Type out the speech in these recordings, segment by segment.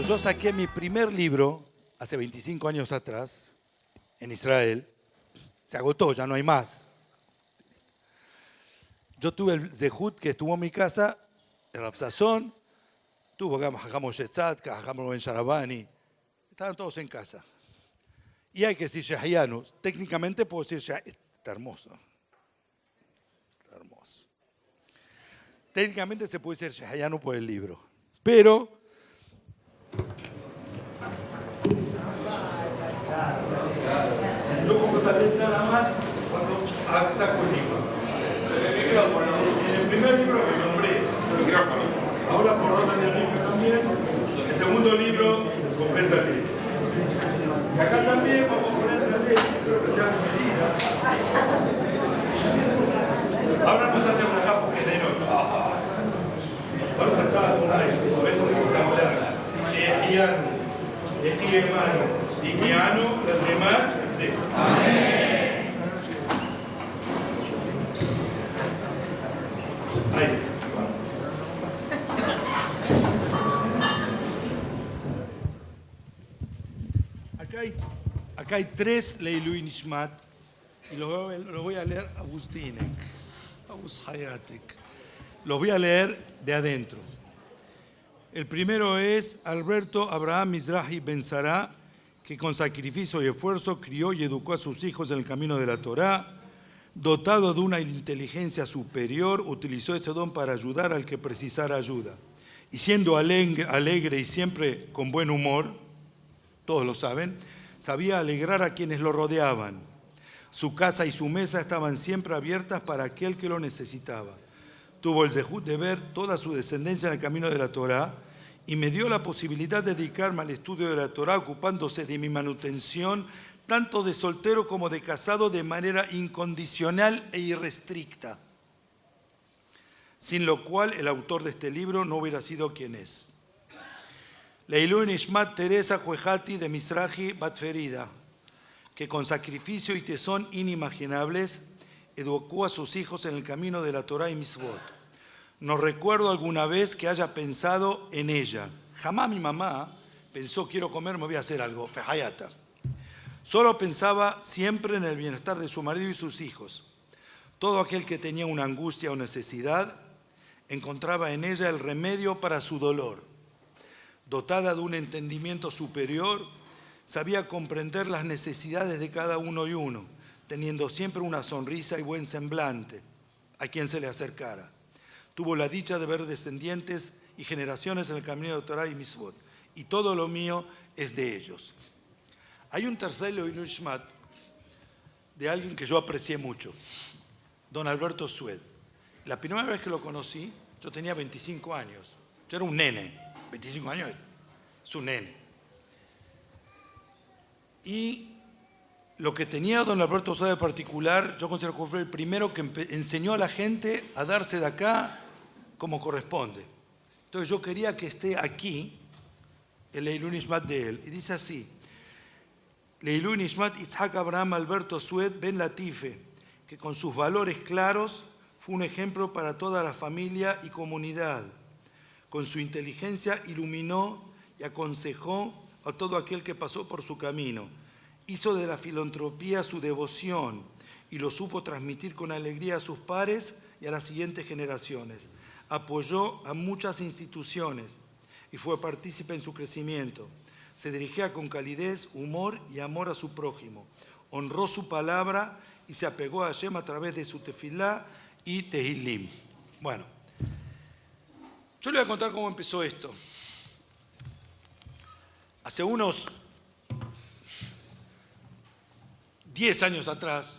yo saqué mi primer libro, hace 25 años atrás, en Israel, se agotó, ya no hay más. Yo tuve el zehut que estuvo en mi casa, el Rav Sazón, tuvo Jajam Moshe Tzadka, Jajam Rubén Sharabani, estaban todos en casa. Y hay que decir Shehayanu, técnicamente puedo decir Shehayanu, está hermoso. Está hermoso. Técnicamente se puede decir Shehayanu por el libro, pero yo como también nada más cuando saco el libro. En el primer libro que nombré, ahora por orden del libro también, el segundo libro completa el libro. Y acá también vamos a poner la ley, creo que sea medida. Ahora nos hace braja porque es de noche. Ahora saltaba un aire, momento de vocabular. Ejiemano, Iquiano, las demás, sí. Amén. Ahí. Acá hay tres Leilui Nishmat y lo voy a leer Agustinek, Agus Hayatek. Los voy a leer de adentro. El primero es Alberto Abraham Mizrahi Ben Sará, que con sacrificio y esfuerzo crió y educó a sus hijos en el camino de la Torá. Dotado de una inteligencia superior, utilizó ese don para ayudar al que precisara ayuda. Y siendo alegre y siempre con buen humor, todos lo saben, sabía alegrar a quienes lo rodeaban. Su casa y su mesa estaban siempre abiertas para aquel que lo necesitaba. Tuvo el zehut de ver toda su descendencia en el camino de la Torá y me dio la posibilidad de dedicarme al estudio de la Torá, ocupándose de mi manutención, tanto de soltero como de casado, de manera incondicional e irrestricta, sin lo cual el autor de este libro no hubiera sido quien es. Leilui Nishmat Teresa Juejati de Mizrahi Batferida, que con sacrificio y tesón inimaginables educó a sus hijos en el camino de la Torá y Mitzvot. No recuerdo alguna vez que haya pensado en ella. Jamás mi mamá pensó, quiero comer, me voy a hacer algo. Fejayata. Solo pensaba siempre en el bienestar de su marido y sus hijos. Todo aquel que tenía una angustia o necesidad encontraba en ella el remedio para su dolor. Dotada de un entendimiento superior, sabía comprender las necesidades de cada uno y uno, teniendo siempre una sonrisa y buen semblante a quien se le acercara. Tuvo la dicha de ver descendientes y generaciones en el camino de Torah y Mitzvot, y todo lo mío es de ellos. Hay un tercer Leilui Nishmat de alguien que yo aprecié mucho, don Alberto Sued. La primera vez que lo conocí, yo tenía 25 años. Yo era un nene, 25 años, es un nene. Y lo que tenía don Alberto Sued de particular, yo considero que fue el primero que enseñó a la gente a darse de acá como corresponde. Entonces yo quería que esté aquí el Leilui Nishmat de él. Y dice así: Leilui Nishmat Yitzhak Abraham Alberto Sued Ben Latife, que con sus valores claros fue un ejemplo para toda la familia y comunidad. Con su inteligencia iluminó y aconsejó a todo aquel que pasó por su camino. Hizo de la filantropía su devoción y lo supo transmitir con alegría a sus pares y a las siguientes generaciones. Apoyó a muchas instituciones y fue partícipe en su crecimiento. Se dirigía con calidez, humor y amor a su prójimo. Honró su palabra y se apegó a Hashem a través de su tefilá y tehilim. Bueno, yo le voy a contar cómo empezó esto. Hace unos 10 años atrás,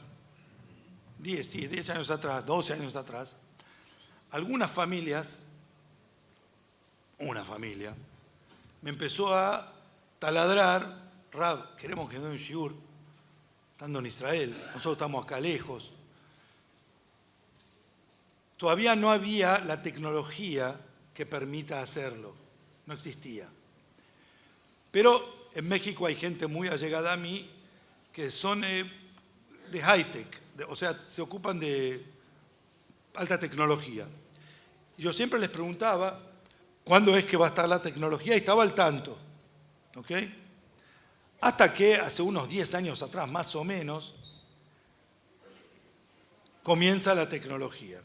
10 años atrás, 12 años atrás, algunas familias, una familia, me empezó a taladrar: Rab, queremos que dé un shiur, estando en Israel, nosotros estamos acá lejos. Todavía no había la tecnología que permita hacerlo, no existía. Pero en México hay gente muy allegada a mí que son de high-tech, o sea, se ocupan de alta tecnología. Y yo siempre les preguntaba cuándo es que va a estar la tecnología y estaba al tanto. ¿Ok? Hasta que hace unos 10 años atrás, más o menos, comienza la tecnología.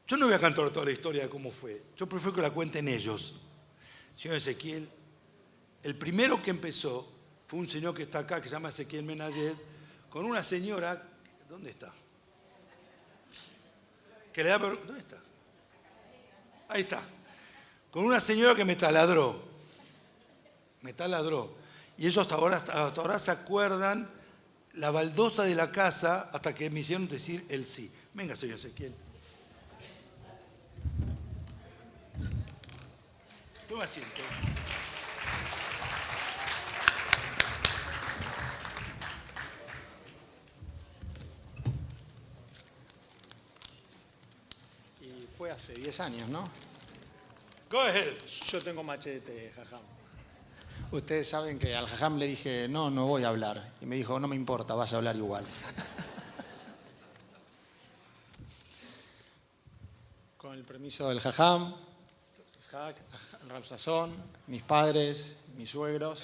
Yo no voy a contar toda la historia de cómo fue. Yo prefiero que la cuenten ellos. Señor Ezequiel, el primero que empezó fue un señor que está acá, que se llama Ezequiel Menayed, con una señora, ¿dónde está? Que le da, ¿dónde está? Ahí está. Con una señora que me taladró. Me taladró. Y ellos hasta ahora se acuerdan la baldosa de la casa hasta que me hicieron decir el sí. Venga, señor Ezequiel. Toma asiento. Y fue hace 10 años, ¿no? Go ahead. Yo tengo machete, jajam. Ustedes saben que al jajam le dije, no voy a hablar. Y me dijo, no me importa, vas a hablar igual. Con el permiso del jajam, Rab Sazón, mis padres, mis suegros.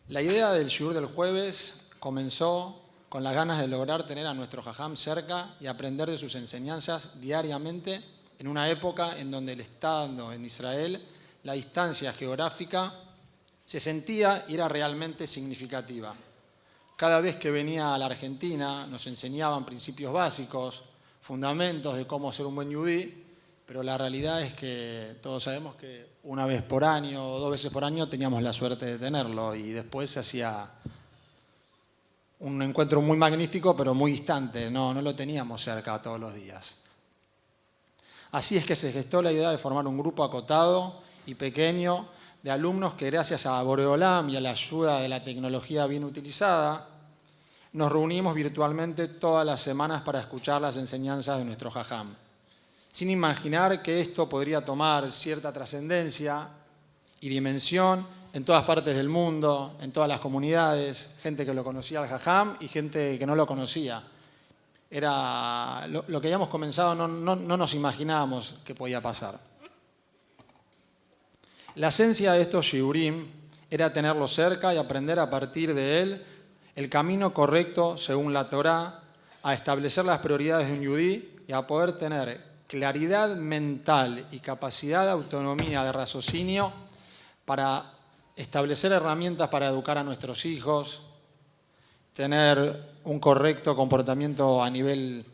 La idea del shiur del jueves comenzó con las ganas de lograr tener a nuestro jajam cerca y aprender de sus enseñanzas diariamente en una época en donde el estando en Israel, la distancia geográfica se sentía y era realmente significativa. Cada vez que venía a la Argentina nos enseñaban principios básicos, fundamentos de cómo ser un buen yudí, pero la realidad es que todos sabemos que una vez por año o 2 veces por año teníamos la suerte de tenerlo y después se hacía un encuentro muy magnífico pero muy distante, no lo teníamos cerca todos los días. Así es que se gestó la idea de formar un grupo acotado y pequeño de alumnos que gracias a Boreolam y a la ayuda de la tecnología bien utilizada, nos reunimos virtualmente todas las semanas para escuchar las enseñanzas de nuestro jajam, sin imaginar que esto podría tomar cierta trascendencia y dimensión en todas partes del mundo, en todas las comunidades, gente que lo conocía al jajam y gente que no lo conocía. Era lo que habíamos comenzado, no nos imaginábamos que podía pasar. La esencia de estos shiurim era tenerlo cerca y aprender a partir de él el camino correcto según la Torá, a establecer las prioridades de un yudí y a poder tener claridad mental y capacidad de autonomía de raciocinio para establecer herramientas para educar a nuestros hijos, tener un correcto comportamiento a nivel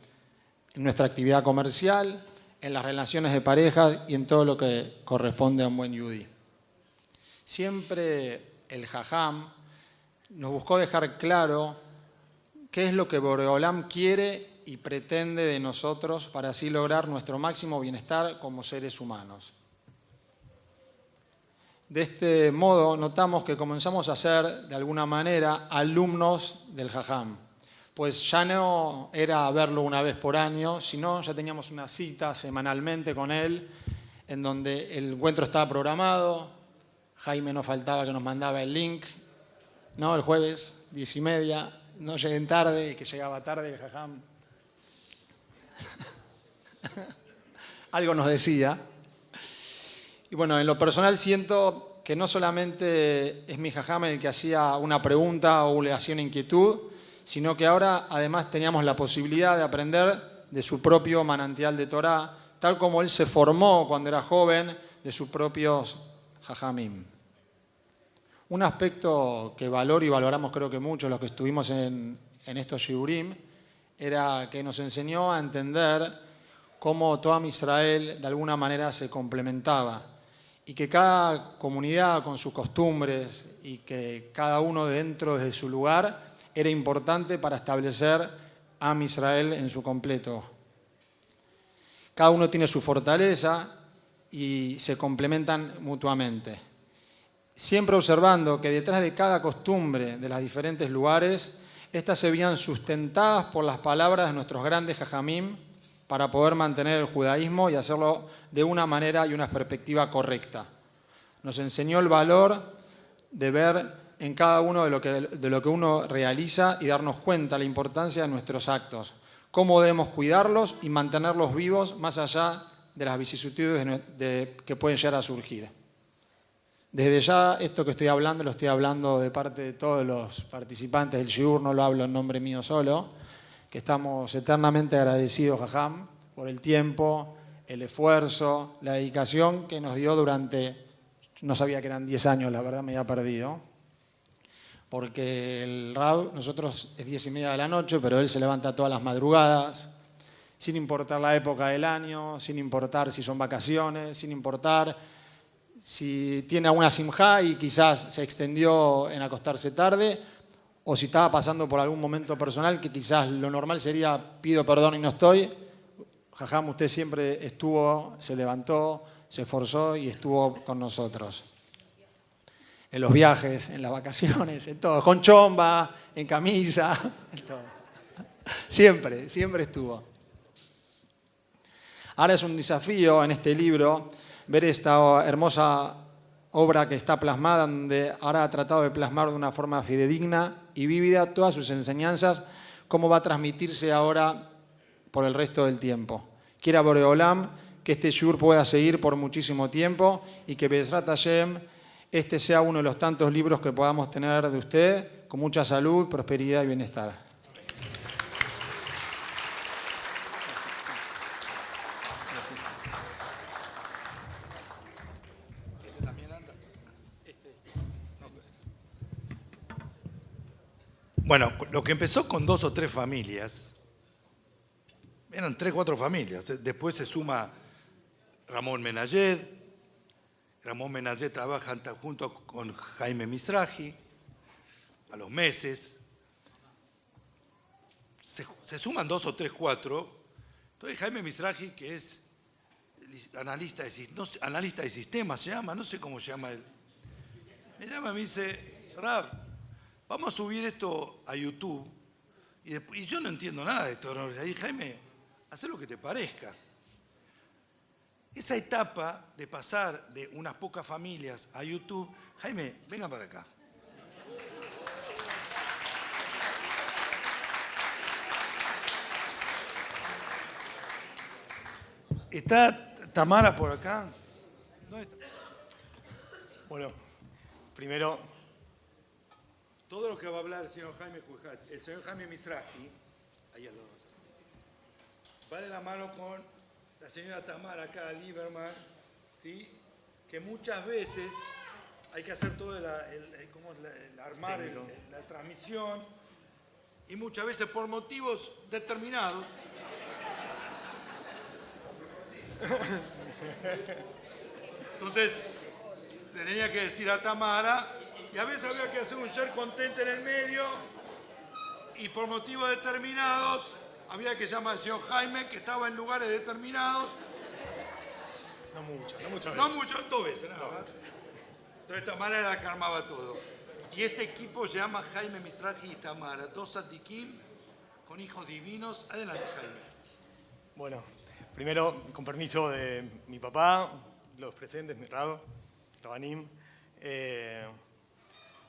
en nuestra actividad comercial, en las relaciones de pareja y en todo lo que corresponde a un buen yudí. Siempre el jajam nos buscó dejar claro qué es lo que Boreolam quiere y pretende de nosotros para así lograr nuestro máximo bienestar como seres humanos. De este modo notamos que comenzamos a ser, de alguna manera, alumnos del jajam, pues ya no era verlo una vez por año, sino ya teníamos una cita semanalmente con él, en donde el encuentro estaba programado. Jaime no faltaba que nos mandaba el link, ¿no? El jueves, 10:30, no lleguen tarde, que llegaba tarde, el jajam algo nos decía. Y bueno, en lo personal siento que no solamente es mi jajam el que hacía una pregunta o le hacía una inquietud, sino que ahora además teníamos la posibilidad de aprender de su propio manantial de Torá, tal como él se formó cuando era joven de sus propios jajamim. Un aspecto que valoro y valoramos creo que mucho los que estuvimos en estos shiurim era que nos enseñó a entender cómo toda Israel de alguna manera se complementaba y que cada comunidad con sus costumbres y que cada uno dentro de su lugar era importante para establecer a Israel en su completo. Cada uno tiene su fortaleza y se complementan mutuamente. Siempre observando que detrás de cada costumbre de los diferentes lugares, estas se veían sustentadas por las palabras de nuestros grandes jajamim para poder mantener el judaísmo y hacerlo de una manera y una perspectiva correcta. Nos enseñó el valor de ver en cada uno de lo que uno realiza y darnos cuenta de la importancia de nuestros actos, cómo debemos cuidarlos y mantenerlos vivos más allá de las vicisitudes que pueden llegar a surgir. Desde ya, esto que estoy hablando, lo estoy hablando de parte de todos los participantes del shiur, no lo hablo en nombre mío solo, que estamos eternamente agradecidos, Jajam, por el tiempo, el esfuerzo, la dedicación que nos dio durante, no sabía que eran 10 años, la verdad me había perdido, porque el Rab, nosotros es 10:30 de la noche, pero él se levanta todas las madrugadas, sin importar la época del año, sin importar si son vacaciones, sin importar si tiene alguna simjá y quizás se extendió en acostarse tarde, o si estaba pasando por algún momento personal que quizás lo normal sería pido perdón y no estoy. Jajam, usted siempre estuvo, se levantó, se esforzó y estuvo con nosotros. En los viajes, en las vacaciones, en todo, con chomba, en camisa, en todo. Siempre, siempre estuvo. Ahora es un desafío en este libro ver esta hermosa obra que está plasmada, donde ahora ha tratado de plasmar de una forma fidedigna y vívida todas sus enseñanzas, cómo va a transmitirse ahora por el resto del tiempo. Quiera Boreolam que este shiur pueda seguir por muchísimo tiempo y que Be'ezrat Hashem este sea uno de los tantos libros que podamos tener de usted, con mucha salud, prosperidad y bienestar. Bueno, lo que empezó con 2 o 3 familias, eran 3 o 4 familias. Después se suma Ramón Menayed. Ramón Menayed trabaja junto con Jaime Mizrahi. A los meses se suman 2 o 3, 4. Entonces Jaime Mizrahi, que es analista de sistemas, se llama, no sé cómo se llama él. Me llama y me dice, Rab, vamos a subir esto a YouTube. Y yo no entiendo nada de esto. Ahí, Jaime, haz lo que te parezca. Esa etapa de pasar de unas pocas familias a YouTube, Jaime, venga para acá. ¿Está Tamara por acá? ¿Dónde está? Bueno, primero, todo lo que va a hablar el señor Jaime Mizrahi, ahí al lado, va de la mano con la señora Tamara acá, Lieberman, ¿sí? Que muchas veces hay que hacer todo armar la transmisión, y muchas veces por motivos determinados entonces le tenía que decir a Tamara, y a veces había que hacer un share content en el medio, y por motivos determinados había que llamar al señor Jaime, que estaba en lugares determinados. no muchas veces. No muchas, 2 veces nada más. Entonces Tamara era la que armaba todo. Y este equipo se llama Jaime Mizrahi y Tamara, 2 tzadikim con hijos divinos. Adelante, Jaime. Bueno, primero, con permiso de mi papá, los presentes, mi Rabanim.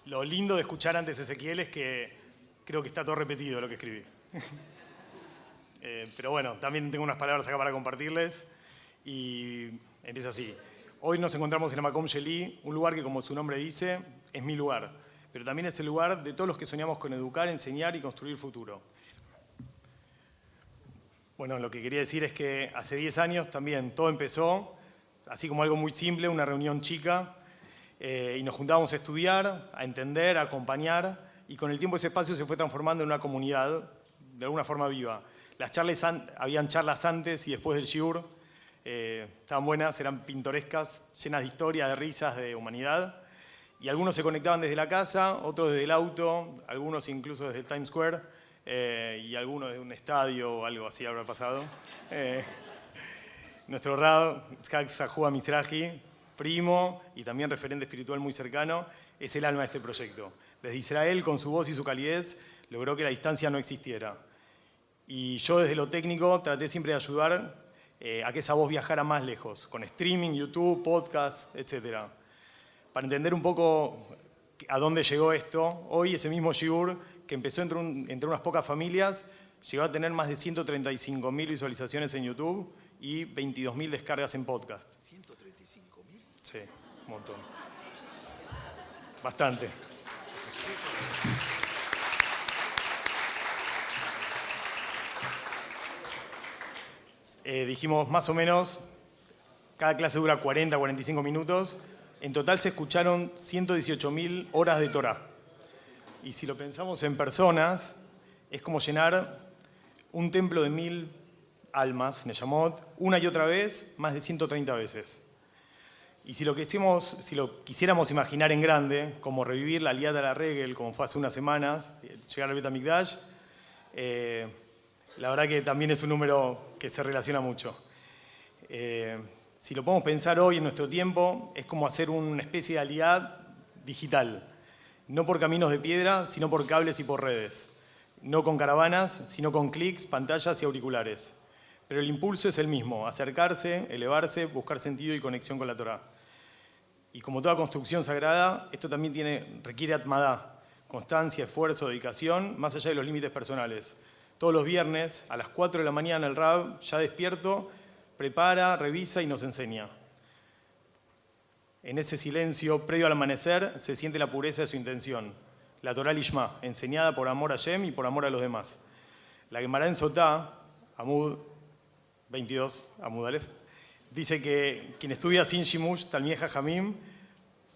Lo lindo de escuchar antes a Ezequiel es que creo que está todo repetido lo que escribí. Pero bueno, también tengo unas palabras acá para compartirles. Y empieza así. Hoy nos encontramos en Amakom Sheli, un lugar que, como su nombre dice, es mi lugar. Pero también es el lugar de todos los que soñamos con educar, enseñar y construir futuro. Bueno, lo que quería decir es que hace 10 años también todo empezó, así como algo muy simple, una reunión chica, y nos juntábamos a estudiar, a entender, a acompañar, y con el tiempo ese espacio se fue transformando en una comunidad, de alguna forma viva. Habían charlas antes y después del shiur, estaban buenas, eran pintorescas, llenas de historia, de risas, de humanidad, y algunos se conectaban desde la casa, otros desde el auto, algunos incluso desde el Times Square, y algunos de un estadio o algo así habrá pasado. Nuestro Rab, Itzhak Zahua Mizrahi, primo y también referente espiritual muy cercano, es el alma de este proyecto. Desde Israel, con su voz y su calidez, logró que la distancia no existiera. Y yo desde lo técnico traté siempre de ayudar a que esa voz viajara más lejos, con streaming, YouTube, podcast, etc. Para entender un poco a dónde llegó esto, hoy ese mismo shiur, que empezó entre unas pocas familias, llegó a tener más de 135.000 visualizaciones en YouTube y 22.000 descargas en podcast. ¿135.000? Sí, Un montón. Bastante. Dijimos más o menos, cada clase dura 40, 45 minutos. En total se escucharon 118.000 horas de Torá. Y si lo pensamos en personas, es como llenar un templo de 1.000 almas, Neyamot, una y otra vez, más de 130 veces. Y si lo quisiéramos imaginar en grande, como revivir la Aliyat a la Regel, como fue hace unas semanas, llegar al Bet HaMikdash, la verdad que también es un número que se relaciona mucho. Si lo podemos pensar hoy en nuestro tiempo, es como hacer una especie de Aliyat digital. No por caminos de piedra, sino por cables y por redes. No con caravanas, sino con clics, pantallas y auriculares. Pero el impulso es el mismo, acercarse, elevarse, buscar sentido y conexión con la Torá. Y como toda construcción sagrada, esto también requiere atmadá, constancia, esfuerzo, dedicación, más allá de los límites personales. Todos los viernes, a las 4 de la mañana, el Rab, ya despierto, prepara, revisa y nos enseña. En ese silencio, previo al amanecer, se siente la pureza de su intención. La Torá Lishma, enseñada por amor a Hashem y por amor a los demás. La Gemara en Sotá, Amud 22, Amud Aleph, dice que quien estudia sin Shimush, Talmidei Jajamim,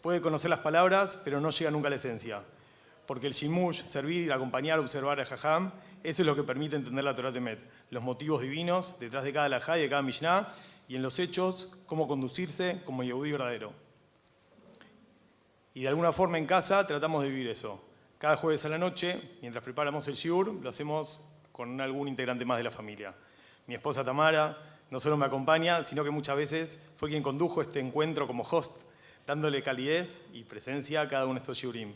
puede conocer las palabras, pero no llega nunca a la esencia. Porque el Shimush, servir, acompañar, observar a Jajam, eso es lo que permite entender la Torá Temet, los motivos divinos detrás de cada Halajá y de cada Mishnah, y en los hechos, cómo conducirse como Yehudí verdadero. Y de alguna forma en casa tratamos de vivir eso. Cada jueves a la noche, mientras preparamos el shiur, lo hacemos con algún integrante más de la familia. Mi esposa Tamara no solo me acompaña, sino que muchas veces fue quien condujo este encuentro como host, dándole calidez y presencia a cada uno de estos shiurim.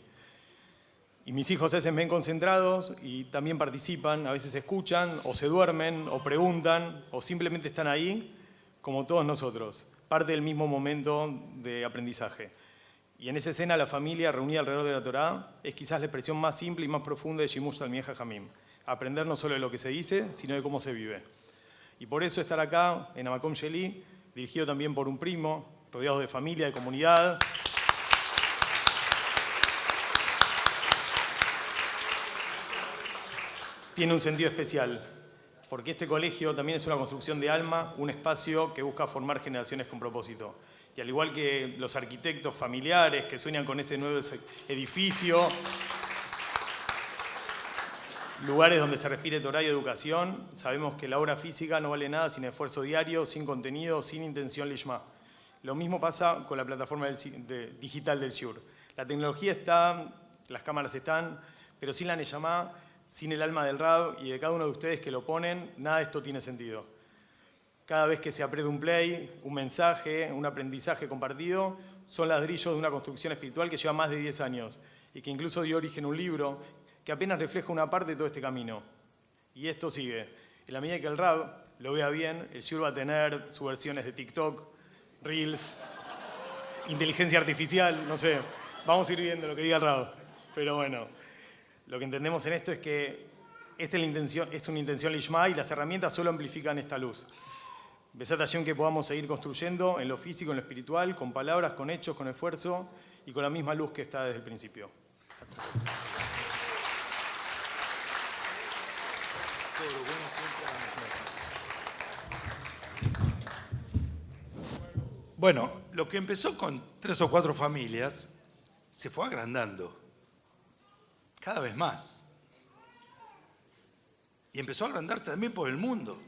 Y mis hijos a veces ven concentrados y también participan, a veces escuchan, o se duermen, o preguntan, o simplemente están ahí, como todos nosotros, parte del mismo momento de aprendizaje. Y en esa escena, la familia reunida alrededor de la Torá es quizás la expresión más simple y más profunda de Shimush Talmidei Jajamim. Aprender no solo de lo que se dice, sino de cómo se vive. Y por eso estar acá, en Hamakom Sheli, dirigido también por un primo, rodeado de familia, de comunidad. Tiene un sentido especial, porque este colegio también es una construcción de alma, un espacio que busca formar generaciones con propósito. Y al igual que los arquitectos familiares que sueñan con ese nuevo edificio, lugares donde se respire Torá y educación, sabemos que la obra física no vale nada sin esfuerzo diario, sin contenido, sin intención lishma. Lo mismo pasa con la plataforma digital del shiur. La tecnología está, las cámaras están, pero sin la neyamá, sin el alma del Rab y de cada uno de ustedes que lo ponen, nada de esto tiene sentido. Cada vez que se aprieta un play, un mensaje, un aprendizaje compartido, son ladrillos de una construcción espiritual que lleva más de 10 años y que incluso dio origen a un libro que apenas refleja una parte de todo este camino. Y esto sigue. En la medida que el Rab lo vea bien, el shiur va a tener sus versiones de TikTok, Reels, inteligencia artificial, no sé. Vamos a ir viendo lo que diga el Rab. Pero bueno, lo que entendemos en esto es que esta es una intención lishma y las herramientas solo amplifican esta luz. Besat Hashem que podamos seguir construyendo en lo físico, en lo espiritual, con palabras, con hechos, con esfuerzo y con la misma luz que está desde el principio. Bueno, lo que empezó con 3 o 4 familias se fue agrandando cada vez más. Y empezó a agrandarse también por el mundo.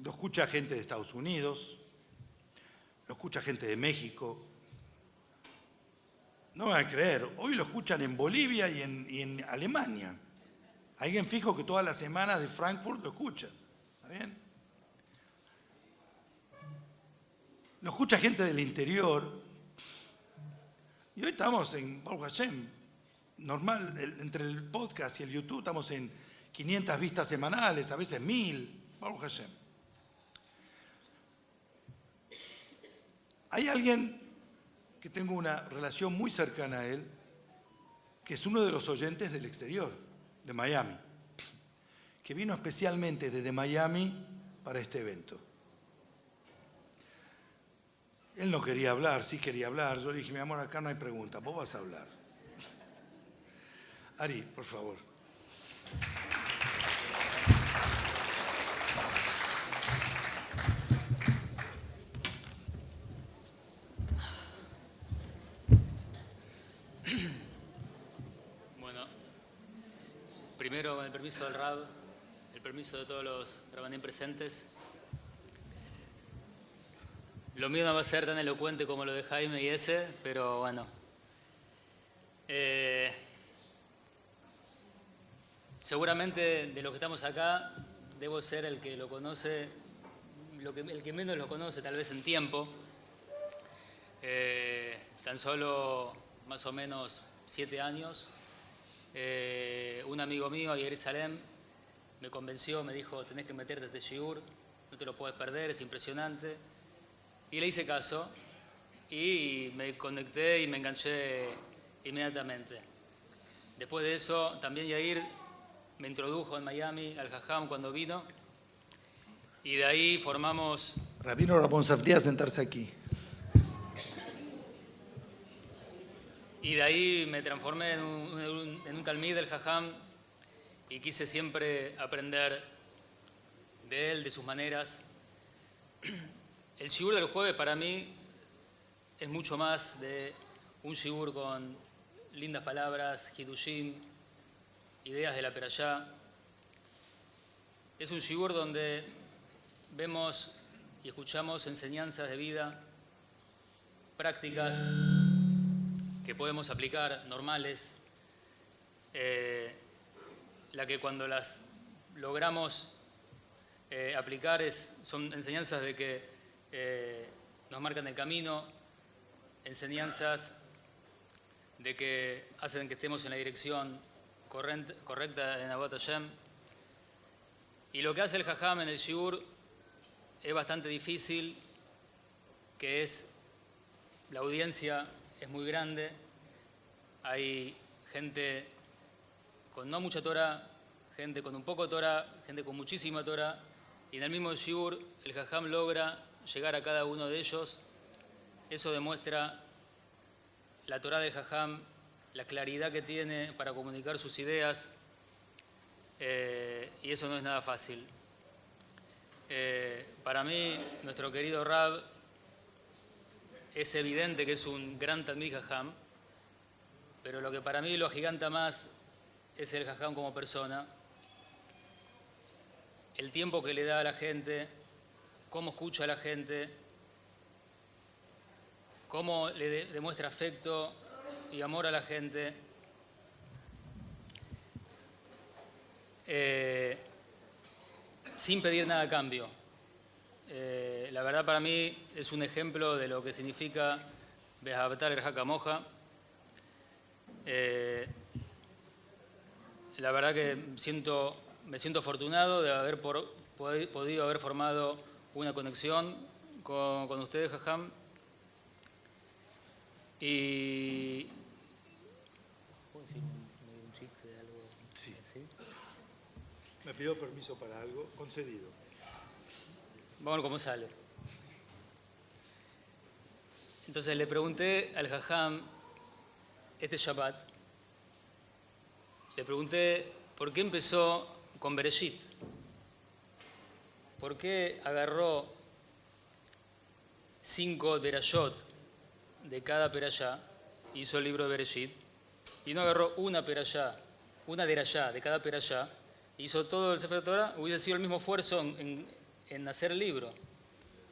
Lo escucha gente de Estados Unidos, lo escucha gente de México. No me van a creer, hoy lo escuchan en Bolivia y en Alemania. Alguien fijo que todas las semanas de Frankfurt lo escucha. ¿Está bien? Lo escucha gente del interior. Y hoy estamos en Baruch Hashem, normal, entre el podcast y el YouTube estamos en 500 vistas semanales, a veces 1000, Baruch Hashem. Hay alguien que tengo una relación muy cercana a él, que es uno de los oyentes del exterior, de Miami, que vino especialmente desde Miami para este evento. Él no quería hablar, sí quería hablar. Yo le dije, mi amor, acá no hay preguntas, vos vas a hablar. Ari, por favor. Bueno, primero con el permiso del Rab, el permiso de todos los Rabanim presentes. Lo mío no va a ser tan elocuente como lo de Jaime y ese, pero bueno. Seguramente de los que estamos acá, debo ser el que lo conoce, el que menos lo conoce, tal vez en tiempo. Tan solo más o menos 7 años. Un amigo mío, Yair Salem, me convenció, me dijo, tenés que meterte a este shiur, no te lo puedes perder, es impresionante. Y le hice caso y me conecté y me enganché inmediatamente. Después de eso, también Yair me introdujo en Miami al Jajam cuando vino y de ahí formamos... Rabino Ramón Safdí, a sentarse aquí. Y de ahí me transformé en un talmid del Jajam y quise siempre aprender de él, de sus maneras. El shiur del jueves para mí es mucho más de un shiur con lindas palabras, hidushim, ideas de la perashá. Es un shiur donde vemos y escuchamos enseñanzas de vida, prácticas que podemos aplicar, normales, la que cuando las logramos aplicar son enseñanzas de que nos marcan el camino, enseñanzas de que hacen que estemos en la dirección correcta en Avodat Hashem. Y lo que hace el Jajam en el shiur es bastante difícil, que es la audiencia es muy grande, hay gente con no mucha Torah, gente con un poco Torah, gente con muchísima Torah, y en el mismo shiur el Jajam logra llegar a cada uno de ellos. Eso demuestra la Torah del Jajam, la claridad que tiene para comunicar sus ideas, y eso no es nada fácil. Para mí, nuestro querido Rab, es evidente que es un gran Talmid Jajam, pero lo que para mí lo agiganta más es el Jajam como persona, el tiempo que le da a la gente, cómo escucha a la gente, cómo le demuestra afecto y amor a la gente. Sin pedir nada a cambio. La verdad para mí es un ejemplo de lo que significa Behabatar el Hakamoja. La verdad que me siento afortunado de haber podido haber formado una conexión con ustedes, Jajam. Y... ¿puedo decir un chiste de algo? Sí. ¿Sí? Me pidió permiso para algo, concedido. Vamos a ver cómo sale. Entonces le pregunté al Jajam este Shabbat, le pregunté por qué empezó con Bereshit, por qué agarró 5 derashot de cada perashá, hizo el libro de Bereshit, y no agarró una derashá de cada perashá, hizo todo el Sefer Torah. Hubiese sido el mismo esfuerzo en hacer el libro.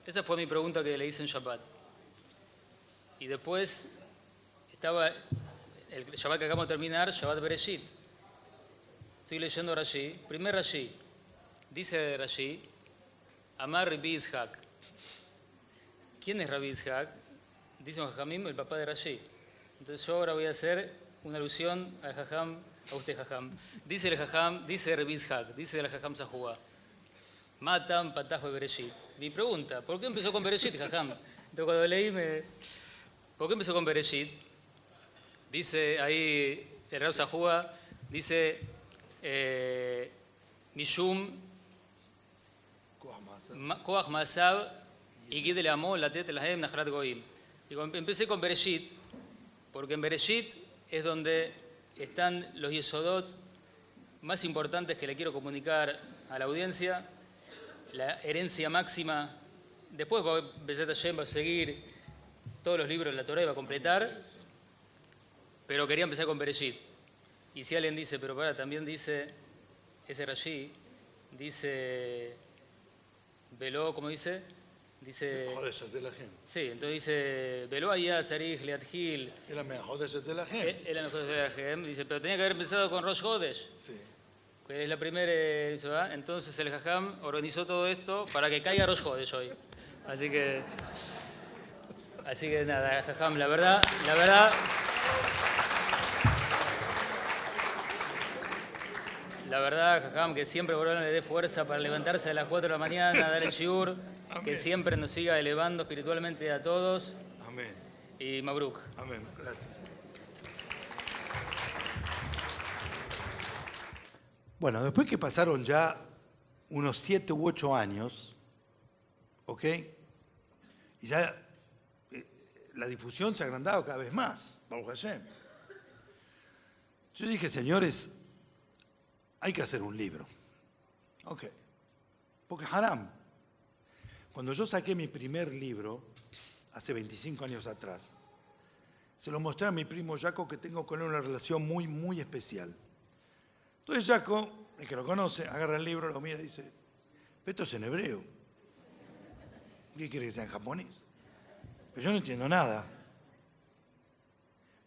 Esa fue mi pregunta que le hice en Shabbat. Y después estaba el Shabbat que acabamos de terminar, Shabbat Bereshit. Estoy leyendo Rashi, primer Rashi. Dice Rashi, Amar Rabbi Ishak. ¿Quién es Rabbi Ishak? Dice un Jajamim, el papá de Rashi. Entonces yo ahora voy a hacer una alusión al Jajam, a usted Jajam. Dice el Jajam, dice Rabbi Ishak, dice el Jajam Sahua. Matan Patajo de Bereshit. Mi pregunta, ¿por qué empezó con Bereshit, Jajam? Entonces cuando leí, ¿por qué empezó con Bereshit? Dice ahí el Rab Sahua, dice Mishum Koach Masav y Gidel Amol, Latet, Lahem, Nachrat Goim. Y empecé con Bereshit, porque en Bereshit es donde están los yesodot más importantes que le quiero comunicar a la audiencia, la herencia máxima. Después Bezat Hashem va a seguir todos los libros de la Torah y va a completar, pero quería empezar con Bereshit. Y si alguien dice, pero para, también dice, ese Rashi, dice, veló, ¿cómo dice? Dice... Jodesh de la gente. Sí, entonces dice, veló allá, Sarich, Leatgil. Era mejor de la gente. Era mejor de la gente. Dice, pero tenía que haber empezado con Rosh Hodesh. Sí. Que es la primera, entonces el Jajam organizó todo esto para que caiga Rosh Hodesh hoy. Así que nada, Jajam, la verdad, Jajam, que siempre Borolán le dé fuerza para levantarse a las 4 de la mañana, dar el shiur, que siempre nos siga elevando espiritualmente a todos. Amén. Y Mabruk. Amén. Gracias. Bueno, después que pasaron ya unos 7 u 8 años, ¿ok? Y ya la difusión se ha agrandado cada vez más, Baruch Hashem. Yo dije, señores, hay que hacer un libro. Ok. Porque haram. Cuando yo saqué mi primer libro, hace 25 años atrás, se lo mostré a mi primo Jaco, que tengo con él una relación muy, muy especial. Entonces Jaco, el que lo conoce, agarra el libro, lo mira y dice, esto es en hebreo. ¿Qué quiere que sea en japonés? Pero yo no entiendo nada.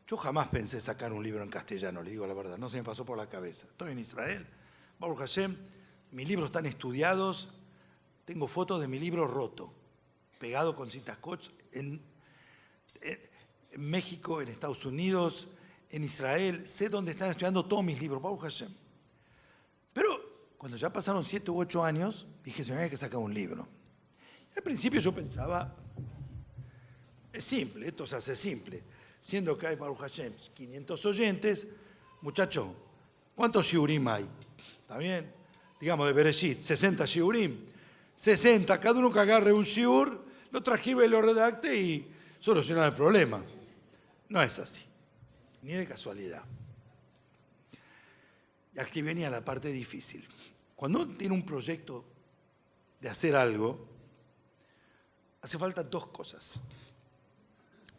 Yo jamás pensé sacar un libro en castellano, le digo la verdad, no se me pasó por la cabeza. Estoy en Israel, Baruch Hashem, mis libros están estudiados, tengo fotos de mi libro roto, pegado con cintas scotch en México, en Estados Unidos, en Israel, sé dónde están estudiando todos mis libros, Baruch Hashem. Pero cuando ya pasaron 7 u 8 años, dije, señor, hay que sacar un libro. Al principio yo pensaba, es simple, esto se hace simple. Siendo que hay, Baruch Hashem, 500 oyentes, muchacho, ¿cuántos shiurim hay? ¿Está bien? Digamos, de Bereshit, 60 shiurim. 60, cada uno que agarre un shiur, lo transcribe y lo redacte y soluciona el problema. No es así, ni de casualidad. Y aquí venía la parte difícil. Cuando uno tiene un proyecto de hacer algo, hace falta 2 cosas.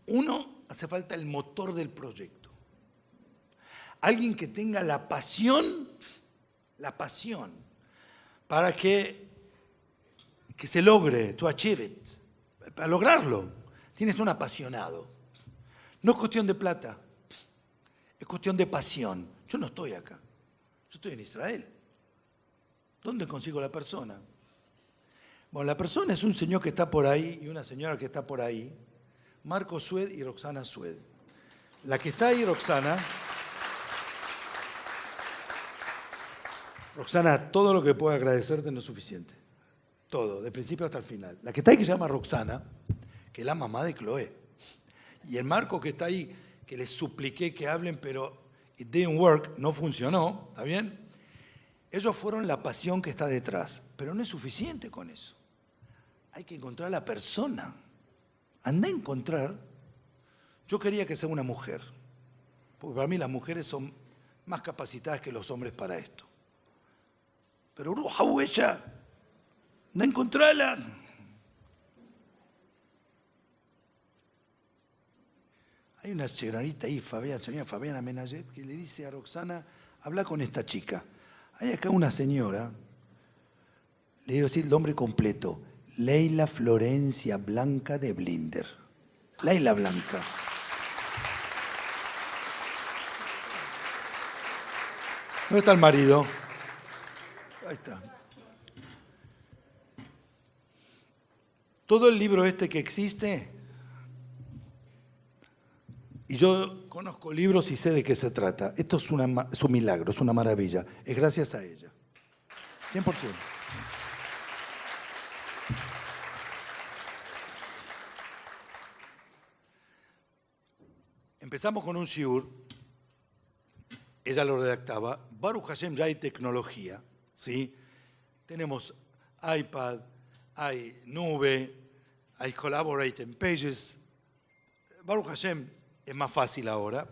Uno, hace falta el motor del proyecto. Alguien que tenga la pasión para que se logre, to achieve it, para lograrlo. Tienes un apasionado. No es cuestión de plata, es cuestión de pasión. Yo no estoy acá, yo estoy en Israel. ¿Dónde consigo la persona? Bueno, la persona es un señor que está por ahí y una señora que está por ahí, Marco Sued y Roxana Sued. La que está ahí, Roxana, todo lo que puedo agradecerte no es suficiente. Todo, de principio hasta el final. La que está ahí, que se llama Roxana, que es la mamá de Chloe. Y el Marco que está ahí, que les supliqué que hablen, pero it didn't work, no funcionó, ¿está bien? Ellos fueron la pasión que está detrás, pero no es suficiente con eso. Hay que encontrar a la persona. Andá a encontrar. Yo quería que sea una mujer, porque para mí las mujeres son más capacitadas que los hombres para esto. Pero ella, andá a encontrarla. Hay una señorita ahí, señora Fabiana Menayet, que le dice a Roxana, habla con esta chica. Hay acá una señora, le digo decir el nombre completo, Leila Florencia Blanca de Blinder. Leila Blanca. ¿Dónde está el marido? Ahí está. Todo el libro este que existe, y yo conozco libros y sé de qué se trata. Esto es un milagro, es una maravilla. Es gracias a ella. 100%. Empezamos con un shiur. Ella lo redactaba. Baruch Hashem, ya hay tecnología, ¿sí? Tenemos iPad, hay nube, I collaborate in Pages. Baruch Hashem es más fácil ahora.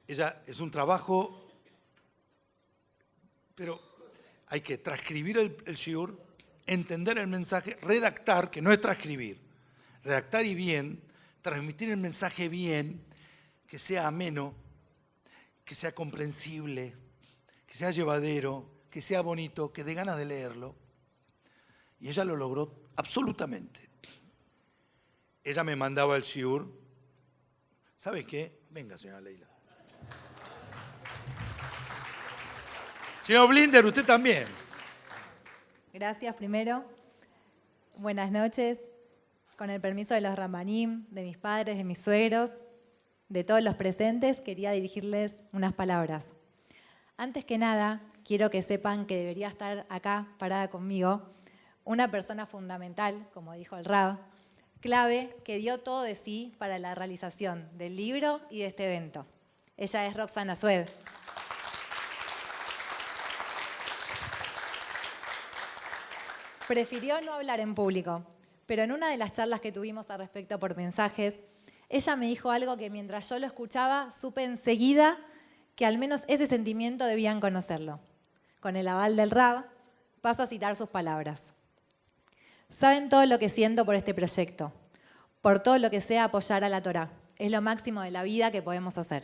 Ella es un trabajo, pero hay que transcribir el shiur, entender el mensaje, redactar, que no es transcribir, redactar y bien, transmitir el mensaje bien, que sea ameno, que sea comprensible, que sea llevadero, que sea bonito, que dé ganas de leerlo. Y ella lo logró absolutamente. Ella me mandaba el shiur. ¿Sabe qué? Venga, señora Leila. Señor Blinder, usted también. Gracias primero. Buenas noches. Con el permiso de los Ramanim, de mis padres, de mis suegros, de todos los presentes, quería dirigirles unas palabras. Antes que nada, quiero que sepan que debería estar acá, parada conmigo, una persona fundamental, como dijo el Rab, clave, que dio todo de sí para la realización del libro y de este evento. Ella es Roxana Sued. Prefirió no hablar en público, pero en una de las charlas que tuvimos al respecto por mensajes, ella me dijo algo que mientras yo lo escuchaba, supe enseguida que al menos ese sentimiento debían conocerlo. Con el aval del Rab, paso a citar sus palabras. Saben todo lo que siento por este proyecto, por todo lo que sea apoyar a la Torá. Es lo máximo de la vida que podemos hacer.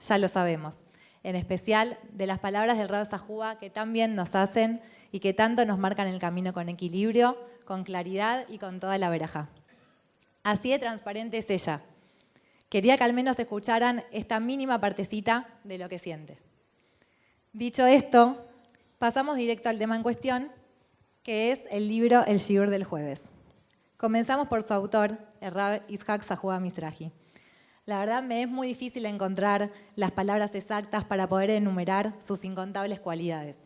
Ya lo sabemos. En especial de las palabras del Rab Zahúa que tan bien nos hacen y que tanto nos marcan el camino con equilibrio, con claridad y con toda la verajá. Así de transparente es ella. Quería que al menos escucharan esta mínima partecita de lo que siente. Dicho esto, pasamos directo al tema en cuestión, que es el libro El Shiur del jueves. Comenzamos por su autor, el Rab Yitzhak Zahúa Mizrahi. La verdad me es muy difícil encontrar las palabras exactas para poder enumerar sus incontables cualidades.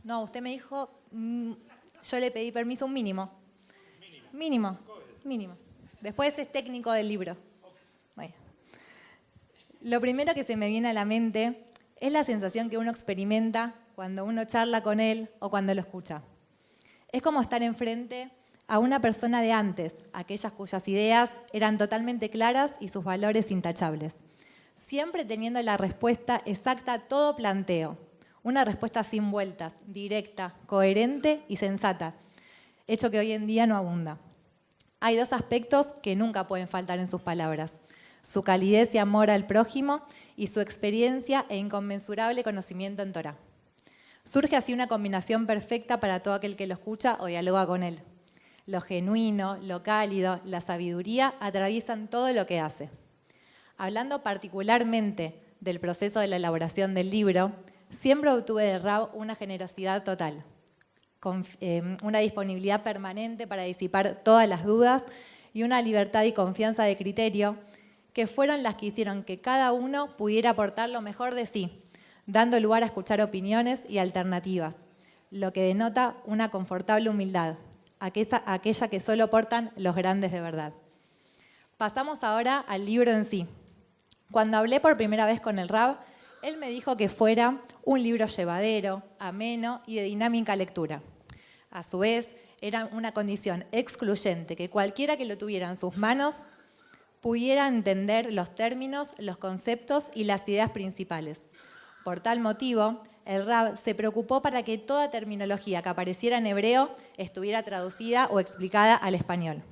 No, usted me dijo, yo le pedí permiso un mínimo. Mínimo. Después es técnico del libro. Bueno. Lo primero que se me viene a la mente es la sensación que uno experimenta cuando uno charla con él o cuando lo escucha. Es como estar enfrente a una persona de antes, aquellas cuyas ideas eran totalmente claras y sus valores intachables. Siempre teniendo la respuesta exacta a todo planteo. Una respuesta sin vueltas, directa, coherente y sensata, hecho que hoy en día no abunda. Hay dos aspectos que nunca pueden faltar en sus palabras: su calidez y amor al prójimo y su experiencia e inconmensurable conocimiento en Torá. Surge así una combinación perfecta para todo aquel que lo escucha o dialoga con él. Lo genuino, lo cálido, la sabiduría atraviesan todo lo que hace. Hablando particularmente del proceso de la elaboración del libro, siempre obtuve del Rab una generosidad total, con una disponibilidad permanente para disipar todas las dudas y una libertad y confianza de criterio que fueron las que hicieron que cada uno pudiera aportar lo mejor de sí, dando lugar a escuchar opiniones y alternativas, lo que denota una confortable humildad, aquella que solo portan los grandes de verdad. Pasamos ahora al libro en sí. Cuando hablé por primera vez con el Rab, él me dijo que fuera un libro llevadero, ameno y de dinámica lectura. A su vez, era una condición excluyente que cualquiera que lo tuviera en sus manos pudiera entender los términos, los conceptos y las ideas principales. Por tal motivo, el Rab se preocupó para que toda terminología que apareciera en hebreo estuviera traducida o explicada al español.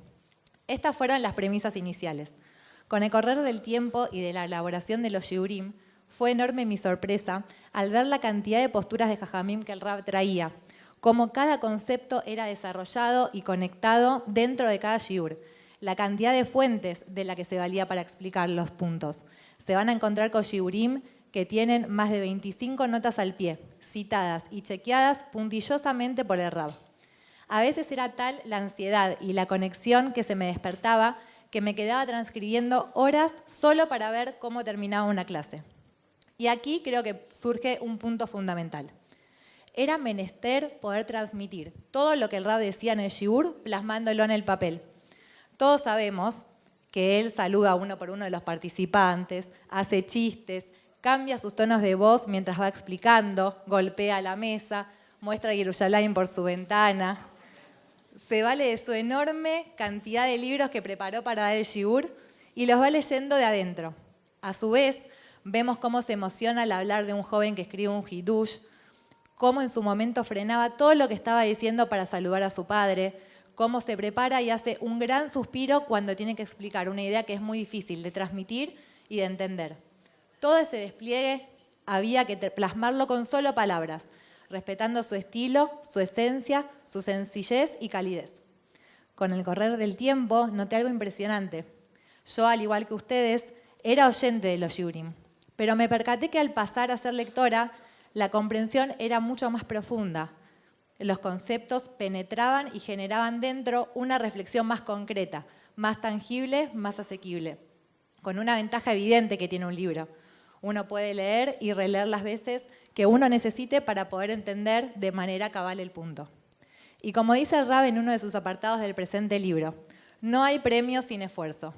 Estas fueron las premisas iniciales. Con el correr del tiempo y de la elaboración de los shiurim, fue enorme mi sorpresa al ver la cantidad de posturas de Jajamim que el Rab traía, cómo cada concepto era desarrollado y conectado dentro de cada shiur, la cantidad de fuentes de la que se valía para explicar los puntos. Se van a encontrar con shiurim que tienen más de 25 notas al pie, citadas y chequeadas puntillosamente por el Rab. A veces era tal la ansiedad y la conexión que se me despertaba que me quedaba transcribiendo horas solo para ver cómo terminaba una clase. Y aquí creo que surge un punto fundamental. Era menester poder transmitir todo lo que el Rab decía en el shiur, plasmándolo en el papel. Todos sabemos que él saluda uno por uno de los participantes, hace chistes, cambia sus tonos de voz mientras va explicando, golpea la mesa, muestra a Yerushalayim por su ventana. Se vale de su enorme cantidad de libros que preparó para dar el shiur y los va leyendo de adentro. A su vez, vemos cómo se emociona al hablar de un joven que escribe un hidush, cómo en su momento frenaba todo lo que estaba diciendo para saludar a su padre, cómo se prepara y hace un gran suspiro cuando tiene que explicar una idea que es muy difícil de transmitir y de entender. Todo ese despliegue había que plasmarlo con solo palabras, respetando su estilo, su esencia, su sencillez y calidez. Con el correr del tiempo noté algo impresionante. Yo, al igual que ustedes, era oyente de los shiurim, pero me percaté que al pasar a ser lectora, la comprensión era mucho más profunda. Los conceptos penetraban y generaban dentro una reflexión más concreta, más tangible, más asequible, con una ventaja evidente que tiene un libro. Uno puede leer y releer las veces que uno necesite para poder entender de manera cabal el punto. Y como dice el Rab en uno de sus apartados del presente libro, no hay premio sin esfuerzo.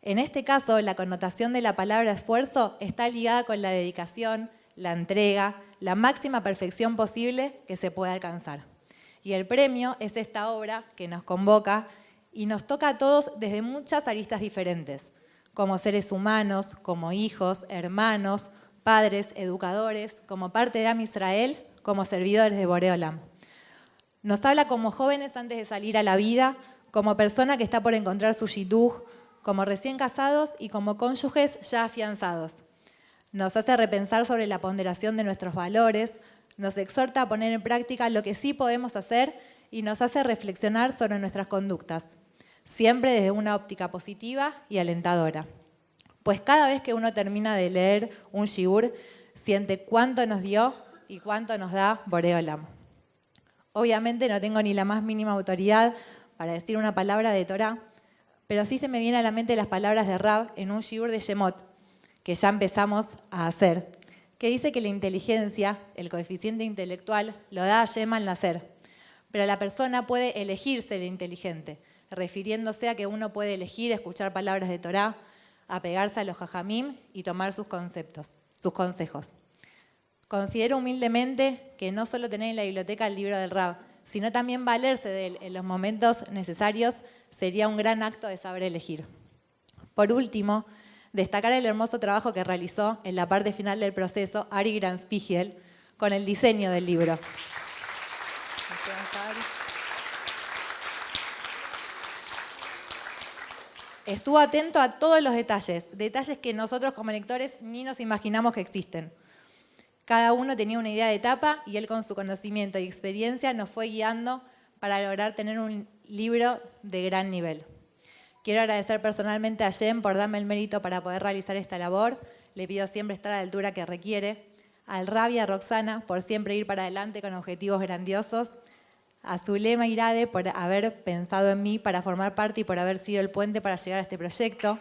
En este caso, la connotación de la palabra esfuerzo está ligada con la dedicación, la entrega, la máxima perfección posible que se pueda alcanzar. Y el premio es esta obra que nos convoca y nos toca a todos desde muchas aristas diferentes, como seres humanos, como hijos, hermanos, padres, educadores, como parte de Am Israel, como servidores de Boré Olam. Nos habla como jóvenes antes de salir a la vida, como persona que está por encontrar su shidduch, como recién casados y como cónyuges ya afianzados. Nos hace repensar sobre la ponderación de nuestros valores, nos exhorta a poner en práctica lo que sí podemos hacer y nos hace reflexionar sobre nuestras conductas, siempre desde una óptica positiva y alentadora. Pues cada vez que uno termina de leer un shiur, siente cuánto nos dio y cuánto nos da Boré Olam. Obviamente no tengo ni la más mínima autoridad para decir una palabra de Torá, pero sí se me vienen a la mente las palabras de Rab en un shiur de Shemot, que ya empezamos a hacer, que dice que la inteligencia, el coeficiente intelectual, lo da Hashem al nacer, pero la persona puede elegir ser inteligente, refiriéndose a que uno puede elegir escuchar palabras de Torá, apegarse a los jajamim y tomar sus conceptos, sus consejos. Considero humildemente que no solo tener en la biblioteca el libro del Rab, sino también valerse de él en los momentos necesarios sería un gran acto de saber elegir. Por último, destacar el hermoso trabajo que realizó en la parte final del proceso Ari Granspiegel con el diseño del libro. Estuvo atento a todos los detalles que nosotros como lectores ni nos imaginamos que existen. Cada uno tenía una idea de etapa y él con su conocimiento y experiencia nos fue guiando para lograr tener un libro de gran nivel. Quiero agradecer personalmente a Jen por darme el mérito para poder realizar esta labor. Le pido siempre estar a la altura que requiere. Al Rab y a Roxana por siempre ir para adelante con objetivos grandiosos. A Zulema Irade por haber pensado en mí para formar parte y por haber sido el puente para llegar a este proyecto.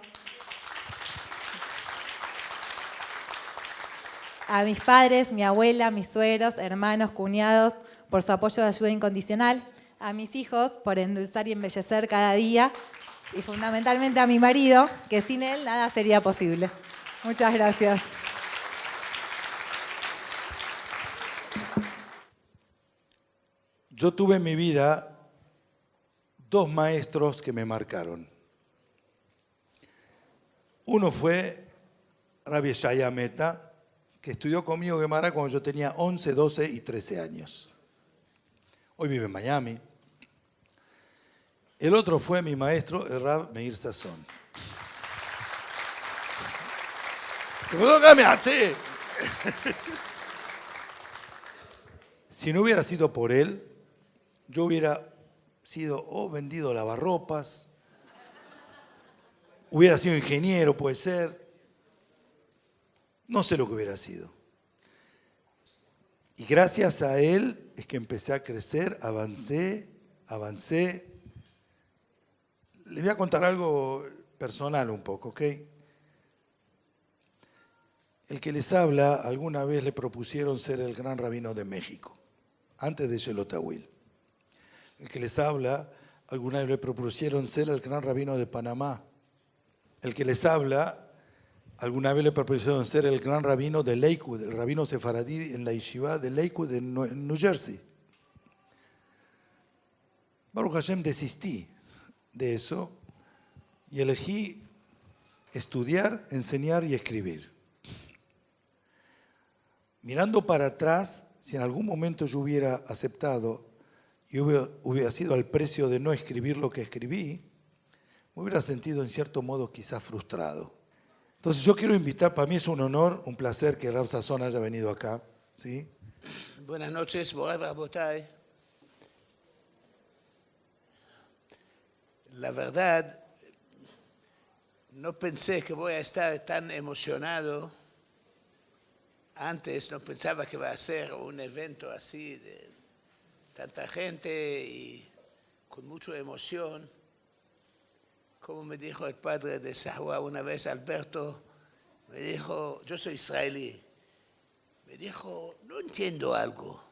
A mis padres, mi abuela, mis suegros, hermanos, cuñados, por su apoyo de ayuda incondicional. A mis hijos por endulzar y embellecer cada día. Y fundamentalmente a mi marido, que sin él nada sería posible. Muchas gracias. Yo tuve en mi vida dos maestros que me marcaron. Uno fue Rabbi Shaya Meta, que estudió conmigo Gemara cuando yo tenía 11, 12 y 13 años. Hoy vive en Miami. El otro fue mi maestro, el Rab Meir Sasson. Si no hubiera sido por él, yo hubiera sido vendido lavarropas, hubiera sido ingeniero, puede ser, no sé lo que hubiera sido. Y gracias a él es que empecé a crecer, avancé. Les voy a contar algo personal un poco, ¿ok? El que les habla, alguna vez le propusieron ser el gran rabino de México, antes de Shelotawil. El que les habla, alguna vez le propusieron ser el gran rabino de Panamá. El que les habla, alguna vez le propusieron ser el gran rabino de Lakewood, el rabino sefaradí en la yeshiva de Lakewood en New Jersey. Baruch Hashem, desistí de eso y elegí estudiar, enseñar y escribir. Mirando para atrás, si en algún momento yo hubiera aceptado y hubiera sido al precio de no escribir lo que escribí, me hubiera sentido en cierto modo quizás frustrado. Entonces yo quiero invitar, para mí es un honor, un placer que Rav Sazón haya venido acá, ¿sí? Buenas noches, Moray Rabotay. La verdad, no pensé que voy a estar tan emocionado. Antes no pensaba que iba a ser un evento así de tanta gente y con mucha emoción. Como me dijo el padre de Sahua una vez, Alberto, me dijo, yo soy israelí. Me dijo, no entiendo algo.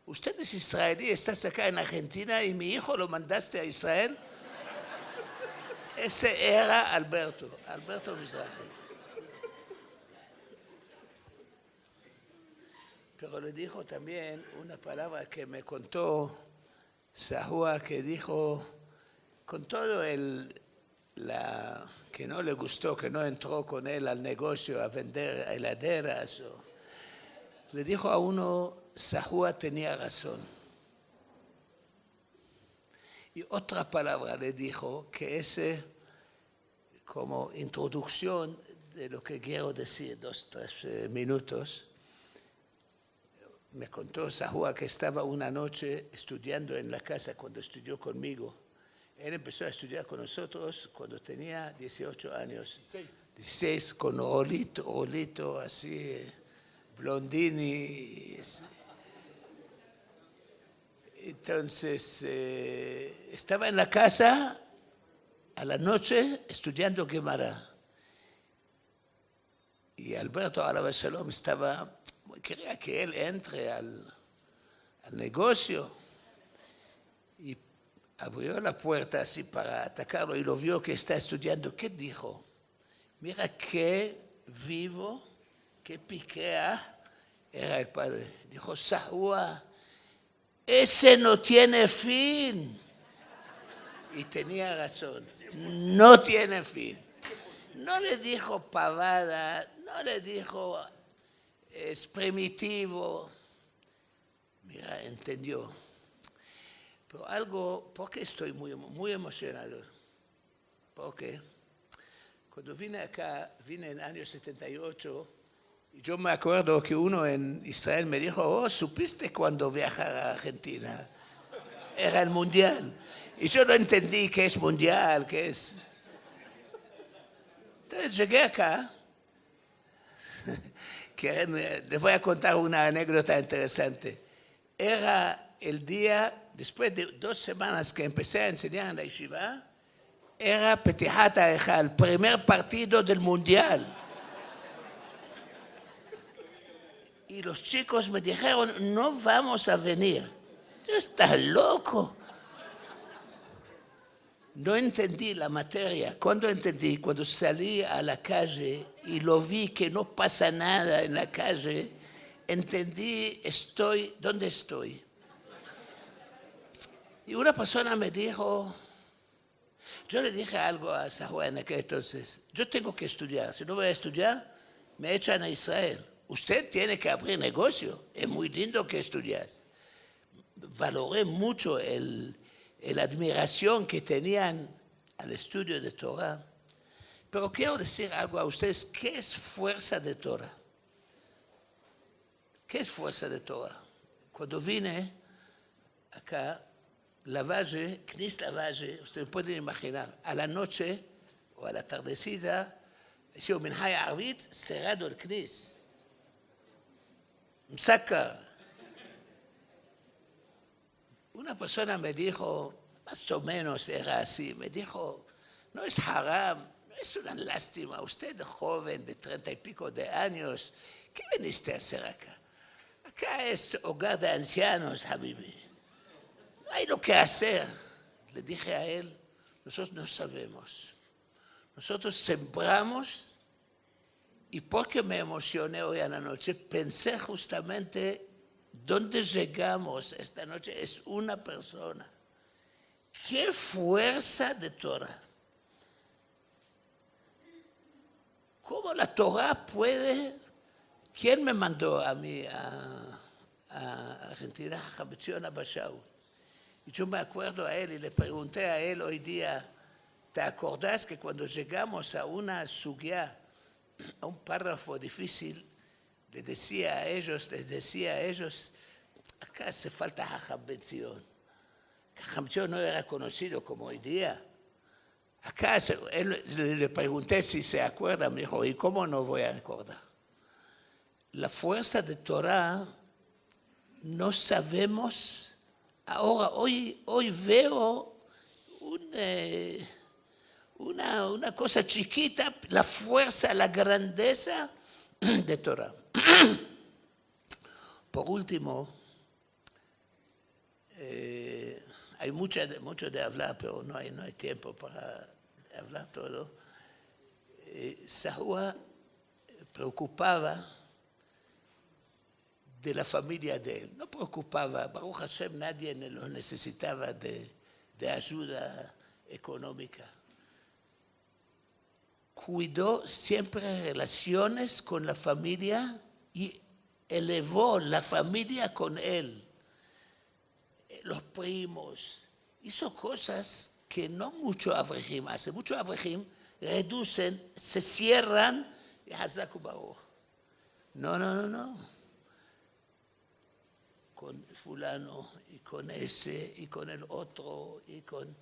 Usted es israelí, estás acá en Argentina y mi hijo lo mandaste a Israel. Ese era Alberto Mizrahi. Pero le dijo también una palabra que me contó Sahua, que dijo, con todo que no le gustó, que no entró con él al negocio a vender heladeras, le dijo a uno, Sahua tenía razón. Y otra palabra le dijo, que ese, como introducción de lo que quiero decir, 2-3 minutos, me contó Sahua que estaba una noche estudiando en la casa cuando estudió conmigo. Él empezó a estudiar con nosotros cuando tenía 18 años. 16, con Rolito así, Blondini. Entonces, estaba en la casa a la noche estudiando Gemara. Y Alberto Alav Shalom quería que él entre al negocio. Y abrió la puerta así para atacarlo y lo vio que está estudiando. ¿Qué dijo? Mira qué vivo, qué piquea era el padre. Dijo, Sahua, ese no tiene fin. Y tenía razón, no tiene fin. No le dijo pavada, no le dijo es primitivo. Mira, entendió. Pero algo, ¿por qué estoy muy emocionado? Porque cuando vine acá, vine en el año 78, y yo me acuerdo que uno en Israel me dijo, oh, ¿supiste cuando viajar a Argentina? Era el mundial. Y yo no entendí qué es mundial, qué es. Entonces llegué acá, que les voy a contar una anécdota interesante. Era el día, después de 2 semanas que empecé a enseñar en la yeshiva, era Petihat HaEjal, el primer partido del mundial. Y los chicos me dijeron, no vamos a venir. Yo, ¿estás loco? No entendí la materia. ¿Cuándo entendí? Cuando salí a la calle y lo vi que no pasa nada en la calle, entendí, ¿dónde estoy? Y una persona me dijo, yo le dije algo a Sahua en aquel entonces, yo tengo que estudiar, si no voy a estudiar, me echan a Israel. Usted tiene que abrir negocio, es muy lindo que estudias. Valoré mucho la admiración que tenían al estudio de Torah. Pero quiero decir algo a ustedes, ¿qué es fuerza de Torah? ¿Qué es fuerza de Torah? Cuando vine acá, Lavalle, Knis Lavalle, ustedes pueden imaginar, a la noche o a la tardecita, decía Minhay Arvit, cerrado el Knis. Msakar. Una persona me dijo, más o menos era así, me dijo, no es haram, no es una lástima, usted joven de 30 y pico de años, ¿qué viniste a hacer acá? Acá es hogar de ancianos, Habibi. No hay lo que hacer. Le dije a él, nosotros no sabemos. Nosotros sembramos y porque me emocioné hoy a la noche, pensé justamente dónde llegamos esta noche. Es una persona qué fuerza de Torah. ¿Cómo la Torah puede? ¿Quién me mandó a mí a Argentina? Jabetzion Abba Shaul. Y yo me acuerdo a él y le pregunté a él hoy día, ¿te acordás que cuando llegamos a una sugya, a un párrafo difícil, les decía a ellos, acá hace falta Jajam Betzion. Jajam Betzion no era conocido como hoy día. Acá le pregunté si se acuerda, me dijo, ¿y cómo no voy a recordar? La fuerza de Torah no sabemos. Ahora, hoy veo una cosa chiquita, la fuerza, la grandeza de Torah. Por último, hay mucho de hablar, pero no hay tiempo para hablar todo. Sahua preocupaba de la familia de él. No preocupaba, Baruch Hashem, nadie lo necesitaba de ayuda económica. Cuidó siempre relaciones con la familia y elevó la familia con él. Los primos, hizo cosas que no mucho Avrahim hace. Mucho Avrahim reducen, se cierran y Hazaku Baruch. No. Con fulano y con ese y con el otro y con...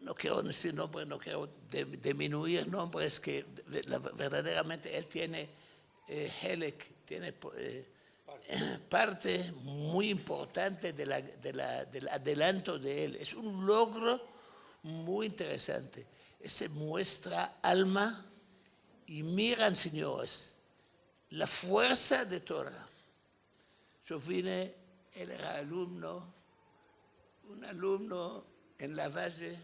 No quiero decir nombres, no quiero disminuir nombres que verdaderamente él tiene Helek, tiene parte muy importante del adelanto de él. Es un logro muy interesante. Ese muestra alma y miran, señores, la fuerza de Torah. Yo vine, él era un alumno en la Valle.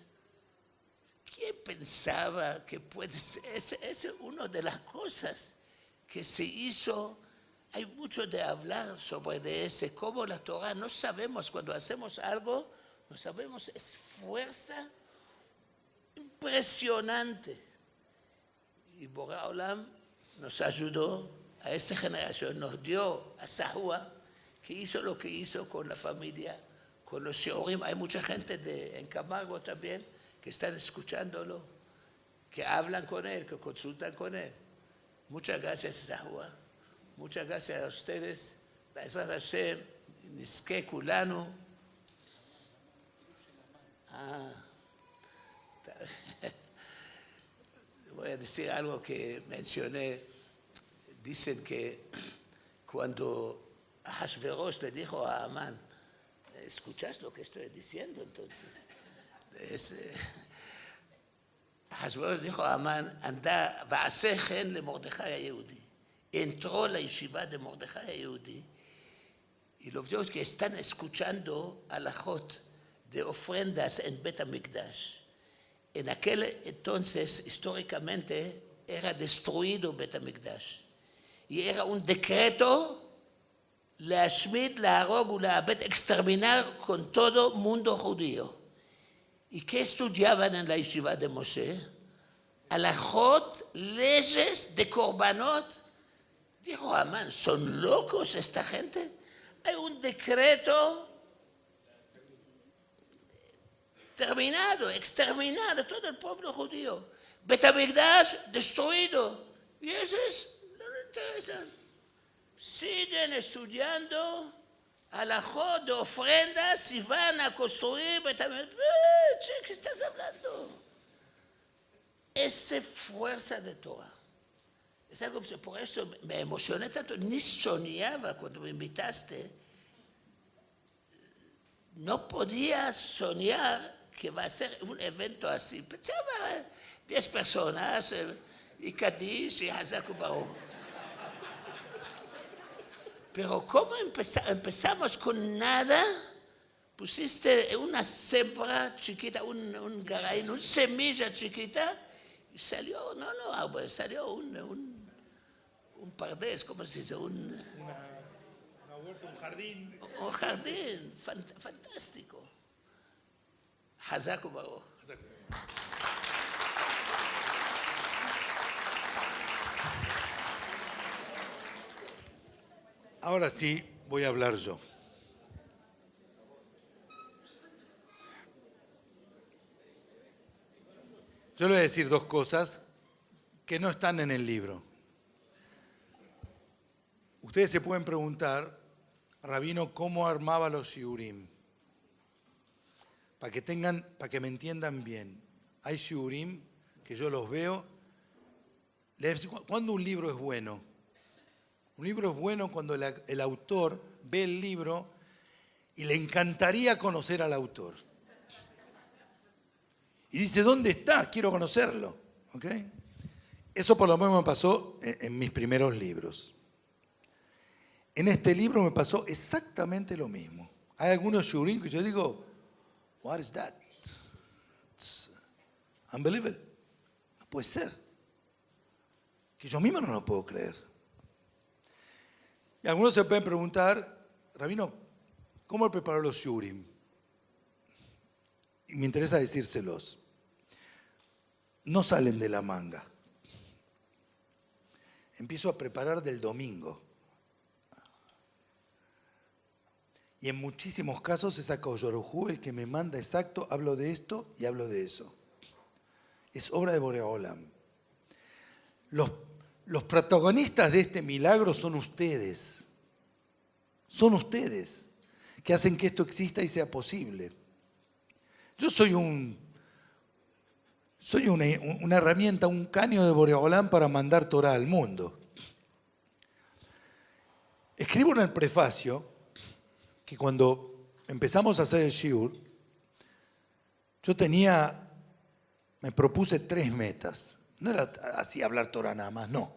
¿Quién pensaba que puede ser? Esa es una de las cosas que se hizo. Hay mucho de hablar sobre ese, cómo la Torah, no sabemos cuando hacemos algo, no sabemos, es fuerza impresionante. Y Borá Olam nos ayudó a esa generación, nos dio a Sahua, que hizo lo que hizo con la familia, con los Shorim. Hay mucha gente en Camargo también que están escuchándolo, que hablan con él, que consultan con él. Muchas gracias, Sahua. Muchas gracias a ustedes. Be'ezrat Hashem, Nizke Kulanu. Voy a decir algo que mencioné. Dicen que cuando Hashverosh le dijo a Amán, ¿escuchas lo que estoy diciendo entonces? Hashverosh dijo a Amán, anda, va'asehen le Mordejai HaYehudi. Entró a la yeshiva de Mordejai HaYehudi y los dios que están escuchando alajot de ofrendas en Bet HaMikdash. En aquel entonces, históricamente, era destruido Bet HaMikdash. Y era un decreto להשמיד, להרוג ולאבד, exterminar con todo mundo judío. ¿Y qué estudiaban en la yeshiva de Moshe? Alajot, leyes de korbanot. Dijo Amán, ¿son locos esta gente? Hay un decreto terminado, exterminado todo el pueblo judío. Bet HaMikdash destruido. Y esos no les interesan. Siguen estudiando alajot de ofrendas y van a construir Bet HaMikdash. ¿Qué estás hablando? Esa fuerza de Torah. Es algo, por eso me emocioné tanto. Ni soñaba cuando me invitaste. No podía soñar que va a ser un evento así. Pensaba 10 personas y Kadish y Hazaku Baruch. Pero ¿cómo empezamos con nada? Pusiste una sembra chiquita, un garaín, una semilla chiquita y salió, árbol, salió un pardés, ¿cómo se dice? Una huerta, un jardín. Un jardín, fantástico. Hazak ubaruch. Ahora sí voy a hablar yo. Yo le voy a decir dos cosas que no están en el libro. Ustedes se pueden preguntar, Rabino, ¿cómo armaba los shiurim? Para que me entiendan bien. Hay shiurim que yo los veo. ¿Cuándo un libro es bueno? Un libro es bueno cuando el autor ve el libro y le encantaría conocer al autor. Y dice, ¿dónde está? Quiero conocerlo. ¿Okay? Eso por lo menos me pasó en mis primeros libros. En este libro me pasó exactamente lo mismo. Hay algunos shiurim que yo digo, what is that? It's unbelievable. No puede ser. Que yo mismo no lo puedo creer. Y algunos se pueden preguntar, Rabino, ¿cómo él preparó los shiurim? Y me interesa decírselos. No salen de la manga. Empiezo a preparar del domingo. Y en muchísimos casos es Akadosh el que me manda exacto, hablo de esto y hablo de eso. Es obra de Borei Olam. Los protagonistas de este milagro son ustedes. Son ustedes que hacen que esto exista y sea posible. Yo soy una herramienta, un caño de Borei Olam para mandar Torah al mundo. Escribo en el prefacio que cuando empezamos a hacer el shiur, me propuse 3 metas. No era así hablar Torah nada más, no.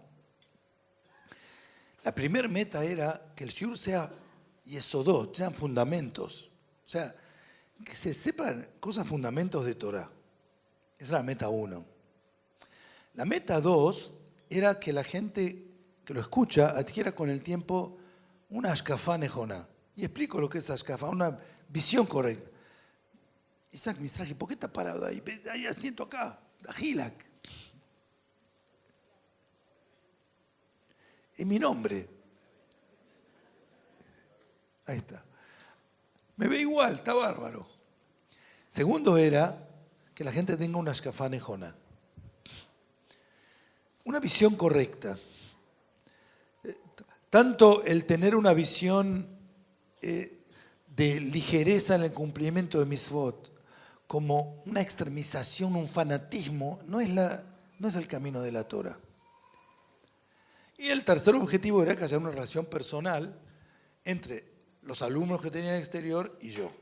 La primera meta era que el shiur sea yesodot, sean fundamentos. O sea, que se sepan cosas fundamentos de Torah. Esa era la meta 1. La meta 2 era que la gente que lo escucha adquiera con el tiempo una ashkafá nejoná. Y explico lo que es ashkafá, una visión correcta. Isaac Mizrahi, ¿por qué está parado ahí? Hay asiento acá, Dajilak. Es mi nombre. Ahí está. Me ve igual, está bárbaro. Segundo era que la gente tenga una ashkafá nejoná. Una visión correcta. Tanto el tener una visión de ligereza en el cumplimiento de mitzvot, como una extremización, un fanatismo, no es el camino de la Torah. Y el tercer objetivo era que haya una relación personal entre los alumnos que tenían exterior y yo.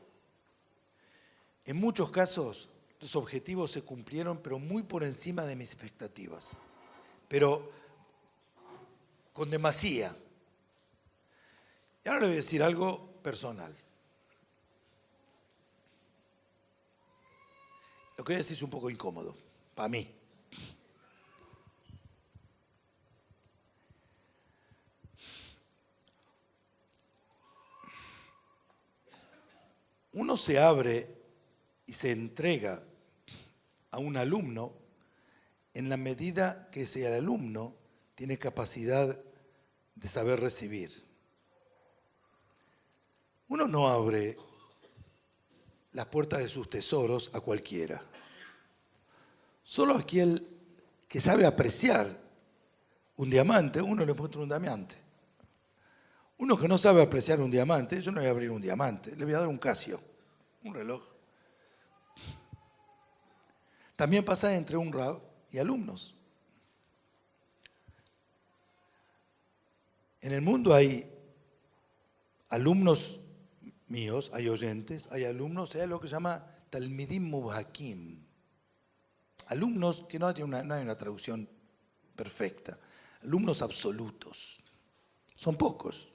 En muchos casos los objetivos se cumplieron, pero muy por encima de mis expectativas. Pero con demasía. Y ahora le voy a decir algo personal. Lo que voy a decir es un poco incómodo, para mí. Uno se abre y se entrega a un alumno en la medida que ese alumno tiene capacidad de saber recibir. Uno no abre las puertas de sus tesoros a cualquiera. Solo aquel que sabe apreciar un diamante, uno le muestra un diamante. Uno que no sabe apreciar un diamante, yo no voy a abrir un diamante, le voy a dar un Casio, un reloj. También pasa entre un rab y alumnos. En el mundo hay alumnos míos, hay oyentes, hay alumnos, hay lo que se llama Talmidim Mubhakim. Alumnos que no hay una traducción perfecta. Alumnos absolutos. Son pocos.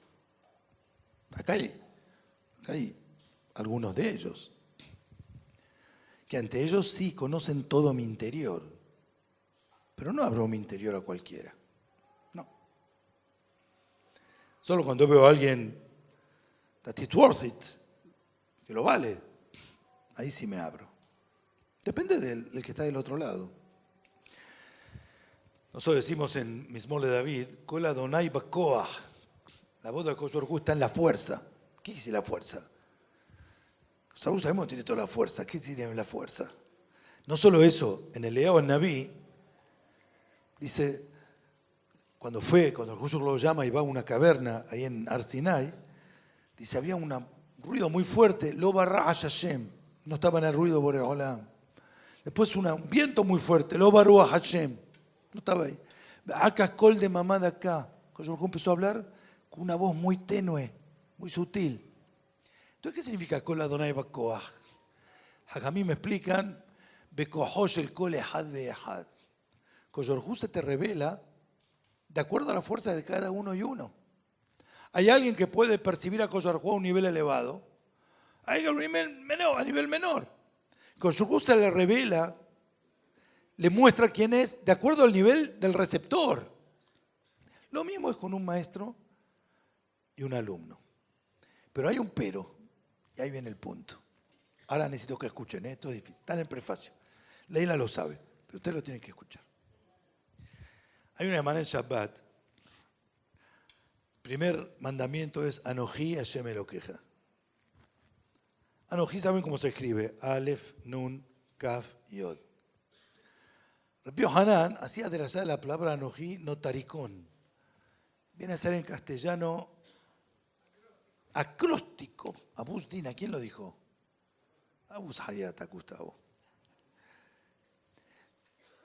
Acá hay algunos de ellos. Que ante ellos sí conocen todo mi interior. Pero no abro mi interior a cualquiera. No. Solo cuando veo a alguien that it's worth it, que lo vale, ahí sí me abro. Depende del que está del otro lado. Nosotros decimos en Mismor de David, Kol Adonai Bakoach. La voz de Kosh está en la fuerza. ¿Qué dice la fuerza? Saúl sabemos que tiene toda la fuerza. ¿Qué tiene la fuerza? No solo eso, en el Eliyahu Nabí dice, cuando el Kosh lo llama y va a una caverna ahí en Har Sinai, dice, había un ruido muy fuerte, Lo Barra Hashem, no estaba en el ruido Borei Olam. Después un viento muy fuerte, Lo Baruach Hashem, no estaba ahí. Acá Kol de mamá de acá. Kosh empezó a hablar con una voz muy tenue, muy sutil. Entonces, ¿qué significa Kol Adonai Bakoach? A mí me explican, Bekohosh el Kol Ehad Ve'ehad. Kosh se te revela de acuerdo a la fuerza de cada uno y uno. Hay alguien que puede percibir a Kosh a un nivel elevado, hay alguien a nivel menor. Kosh se le revela, le muestra quién es de acuerdo al nivel del receptor. Lo mismo es con un maestro y un alumno. Pero hay un pero, y ahí viene el punto. Ahora necesito que escuchen, esto es difícil. Está en el prefacio. Leila lo sabe, pero ustedes lo tienen que escuchar. Hay una semana en Shabbat. Primer mandamiento es Anoji Hashem Elokeja. Anoji, ¿saben cómo se escribe? Aleph, Nun, Kaf, Yod. Rabbi Yohanan hacía de la palabra Anoji notaricón. Viene a ser en castellano acróstico. Abus Dina, ¿quién lo dijo? Abus Hayat, Gustavo.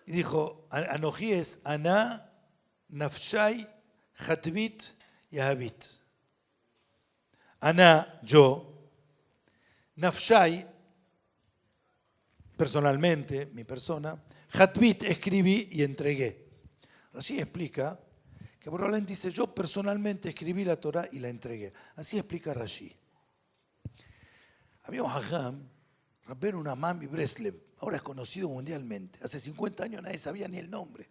Y dijo, Anoji es Aná, Nafshai, Hatvit y Ahavit. Aná, yo. Nafshai, personalmente, mi persona. Hatvit, escribí y entregué. Rashi explica que probablemente dice, yo personalmente escribí la Torah y la entregué. Así explica Rashi. Había un hajam, Rabbeinu Nahman Breslev, ahora es conocido mundialmente. Hace 50 años nadie sabía ni el nombre.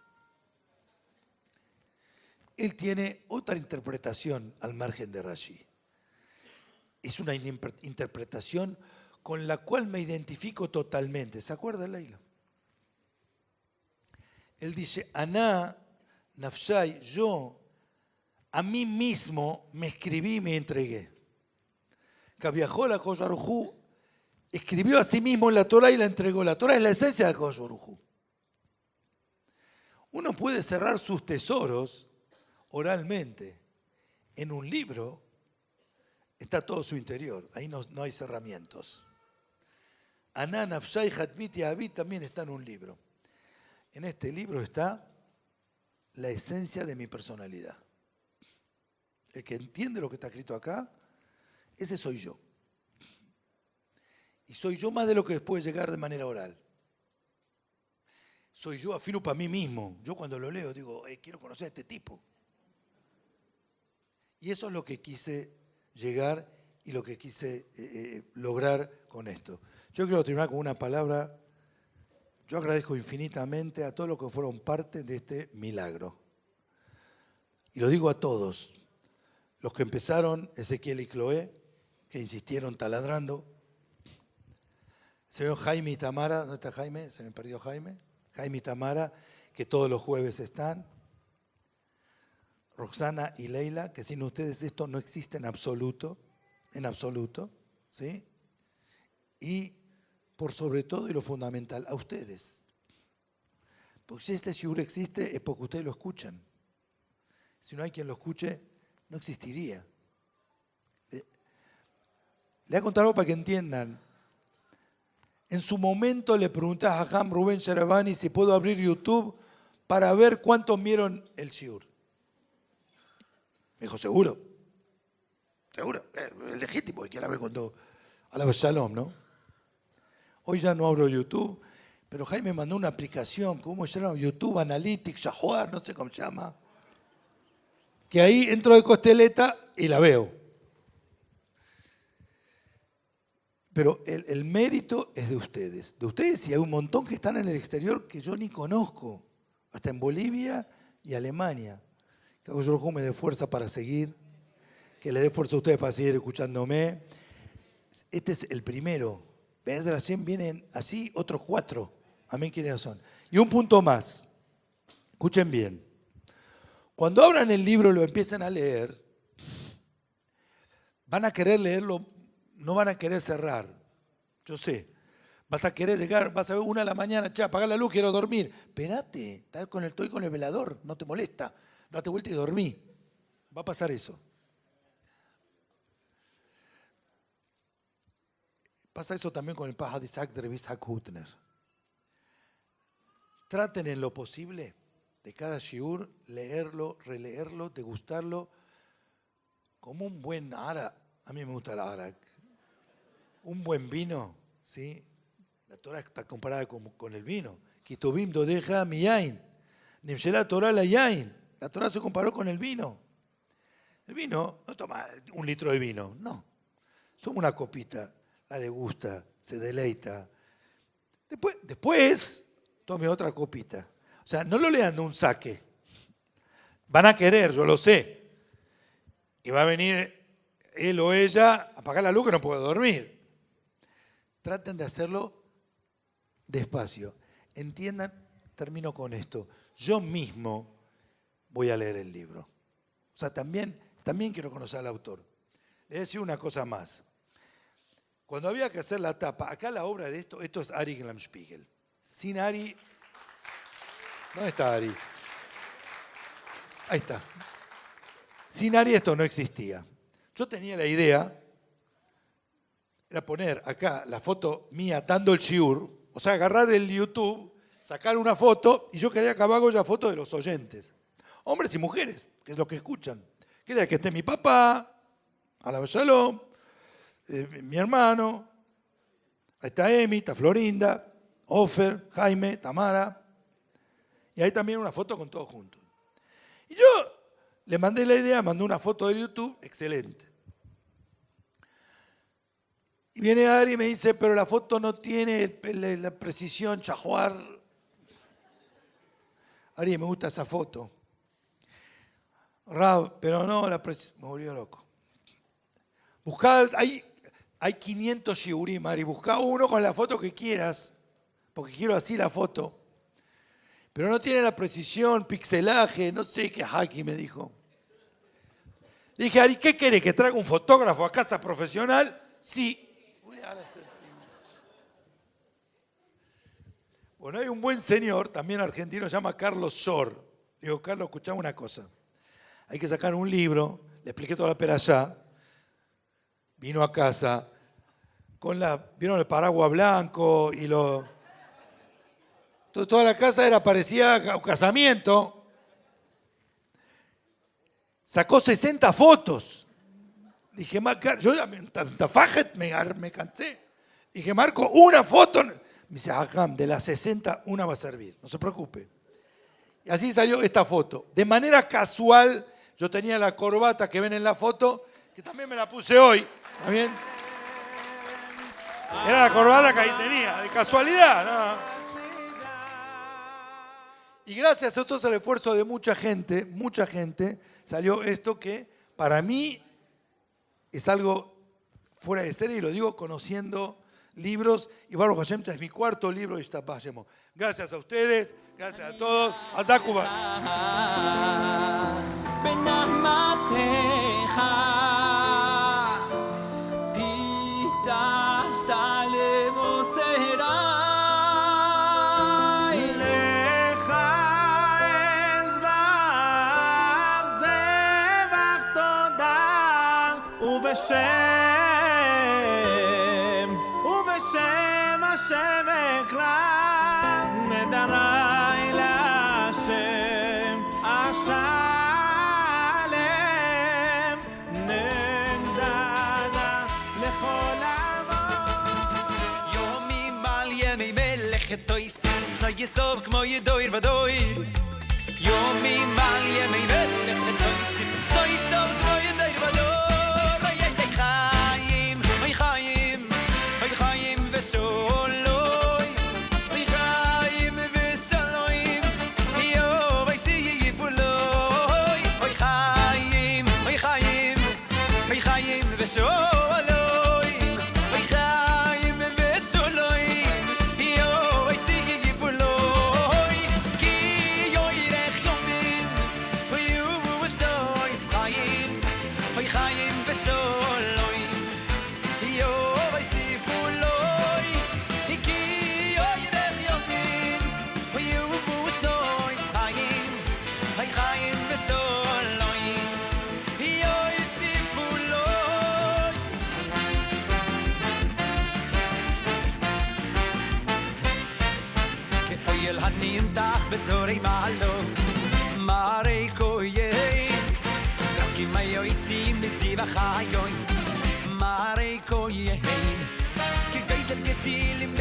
Él tiene otra interpretación al margen de Rashi. Es una interpretación con la cual me identifico totalmente. ¿Se acuerda, Leila? Él dice, Aná, Nafshai, yo a mí mismo me escribí y me entregué. Viajó la Kosh Baruj Hu, escribió a sí mismo la Torah y la entregó. La Torah es la esencia de Kosh Baruj Hu. Uno puede cerrar sus tesoros oralmente. En un libro está todo su interior. Ahí no hay cerramientos. Aná, Nafshai, Hatvit y Ahavit también está en un libro. En este libro está la esencia de mi personalidad. El que entiende lo que está escrito acá, ese soy yo. Y soy yo más de lo que puede llegar de manera oral. Soy yo afino para mí mismo. Yo cuando lo leo digo, quiero conocer a este tipo. Y eso es lo que quise llegar y lo que quise lograr con esto. Yo quiero terminar con una palabra. Yo agradezco infinitamente a todos los que fueron parte de este milagro. Y lo digo a todos. Los que empezaron, Ezequiel y Chloé, que insistieron taladrando. El señor Jaime y Tamara, ¿dónde está Jaime? Se me perdió Jaime. Jaime y Tamara, que todos los jueves están. Roxana y Leila, que sin ustedes esto no existe en absoluto, ¿sí? Y por sobre todo y lo fundamental, a ustedes. Porque si este shiur existe es porque ustedes lo escuchan. Si no hay quien lo escuche, no existiría. Le voy a contar algo para que entiendan. En su momento le pregunté a Jajam Rubén Sherabani si puedo abrir YouTube para ver cuántos vieron el shiur. Me dijo, seguro. Seguro. Es legítimo que quiera ver cuando alaba Shalom, ¿no? Hoy ya no abro YouTube, pero Jaime mandó una aplicación, ¿cómo se llama? YouTube Analytics, Yahuar, no sé cómo se llama. Que ahí entro de costeleta y la veo. Pero el mérito es de ustedes. De ustedes y hay un montón que están en el exterior que yo ni conozco. Hasta en Bolivia y Alemania. Que yo me dé fuerza para seguir. Que le dé fuerza a ustedes para seguir escuchándome. Este es el primero. Be'ezrat Hashem vienen así otros 4. Amén, quiénes son. Y un punto más. Escuchen bien. Cuando abran el libro y lo empiecen a leer, van a querer leerlo, no van a querer cerrar. Yo sé. Vas a querer llegar, vas a ver 1 de la mañana, che, apagar la luz, quiero dormir. Espérate, estoy con el velador, no te molesta. Date vuelta y dormí. Va a pasar eso. Pasa eso también con el Pahad Isaac de Isaac Hutner. Traten en lo posible de cada shiur leerlo, releerlo, degustarlo como un buen arak. A mí me gusta el arak. Un buen vino, ¿sí? La Torah está comparada con el vino. Kitobim dodeja mi yain. Nimshela Torah la yain. La Torah se comparó con el vino. El vino, no toma 1 litro de vino, no. Toma una copita, la degusta, se deleita. Después tome otra copita. O sea, no lo lean de un saque. Van a querer, yo lo sé. Y va a venir él o ella a apagar la luz que no puede dormir. Traten de hacerlo despacio. Entiendan, termino con esto. Yo mismo voy a leer el libro. O sea, también quiero conocer al autor. Les voy a decir una cosa más. Cuando había que hacer la tapa, acá la obra de esto es Ari Glamspiegel. Sin Ari... ¿Dónde está Ari? Ahí está. Sin Ari esto no existía. Yo tenía la idea, era poner acá la foto mía dando el shiur, o sea, agarrar el YouTube, sacar una foto, y yo quería que abajo haya fotos de los oyentes. Hombres y mujeres, que es lo que escuchan. Quería que esté mi papá, Alab Shalom, mi hermano, ahí está Emi, está Florinda, Ofer, Jaime, Tamara, y ahí también una foto con todos juntos. Y yo le mandé la idea, mandé una foto de YouTube, excelente. Y viene Ari y me dice, pero la foto no tiene la precisión, chajuar. Ari, me gusta esa foto. Rab, pero no, me volvió loco. Buscá, hay 500 shiurim, Ari, buscá uno con la foto que quieras, porque quiero así la foto. Pero no tiene la precisión, pixelaje, no sé qué haki me dijo. Le dije, Ari, ¿qué querés? ¿Que traiga un fotógrafo a casa profesional? Sí. Bueno, hay un buen señor, también argentino, se llama Carlos Sor. Digo, Carlos, escuchame una cosa. Hay que sacar un libro, le expliqué toda la perashá. Vino a casa, vieron el paraguas blanco y toda la casa parecía un casamiento. Sacó 60 fotos. Dije, yo ya me cansé. Dije, Marco, una foto. Me dice, Hajam, de las 60, una va a servir. No se preocupe. Y así salió esta foto. De manera casual, yo tenía la corbata que ven en la foto, que también me la puse hoy. ¿Está bien? Era la corbata que ahí tenía, de casualidad, ¿no? Y gracias a todo el esfuerzo de mucha gente, salió esto que para mí es algo fuera de serie, y lo digo conociendo libros. Y Baruch Hashem es mi 4.º libro de Ishtapah Shemo. Gracias a ustedes, gracias a todos. Azakuba. ובשם השם אקרא נדרי להשם אשלם נגדנה לכל עמו יומים על ימי מלאכת תויסים שני יסוב כמו ידויר ודויר יומים על ימי מלאכת תויסים שני יסוב כמו ידויר ודויר Soloy, vi chaim ve soloim, yo vai si yibuloy, oy chaim ve soloim, oy chaim ve הנמתח בדורי מעלו מרי כהן דרכים היועצים מזיו החיוס מרי כהן כגדל גדילים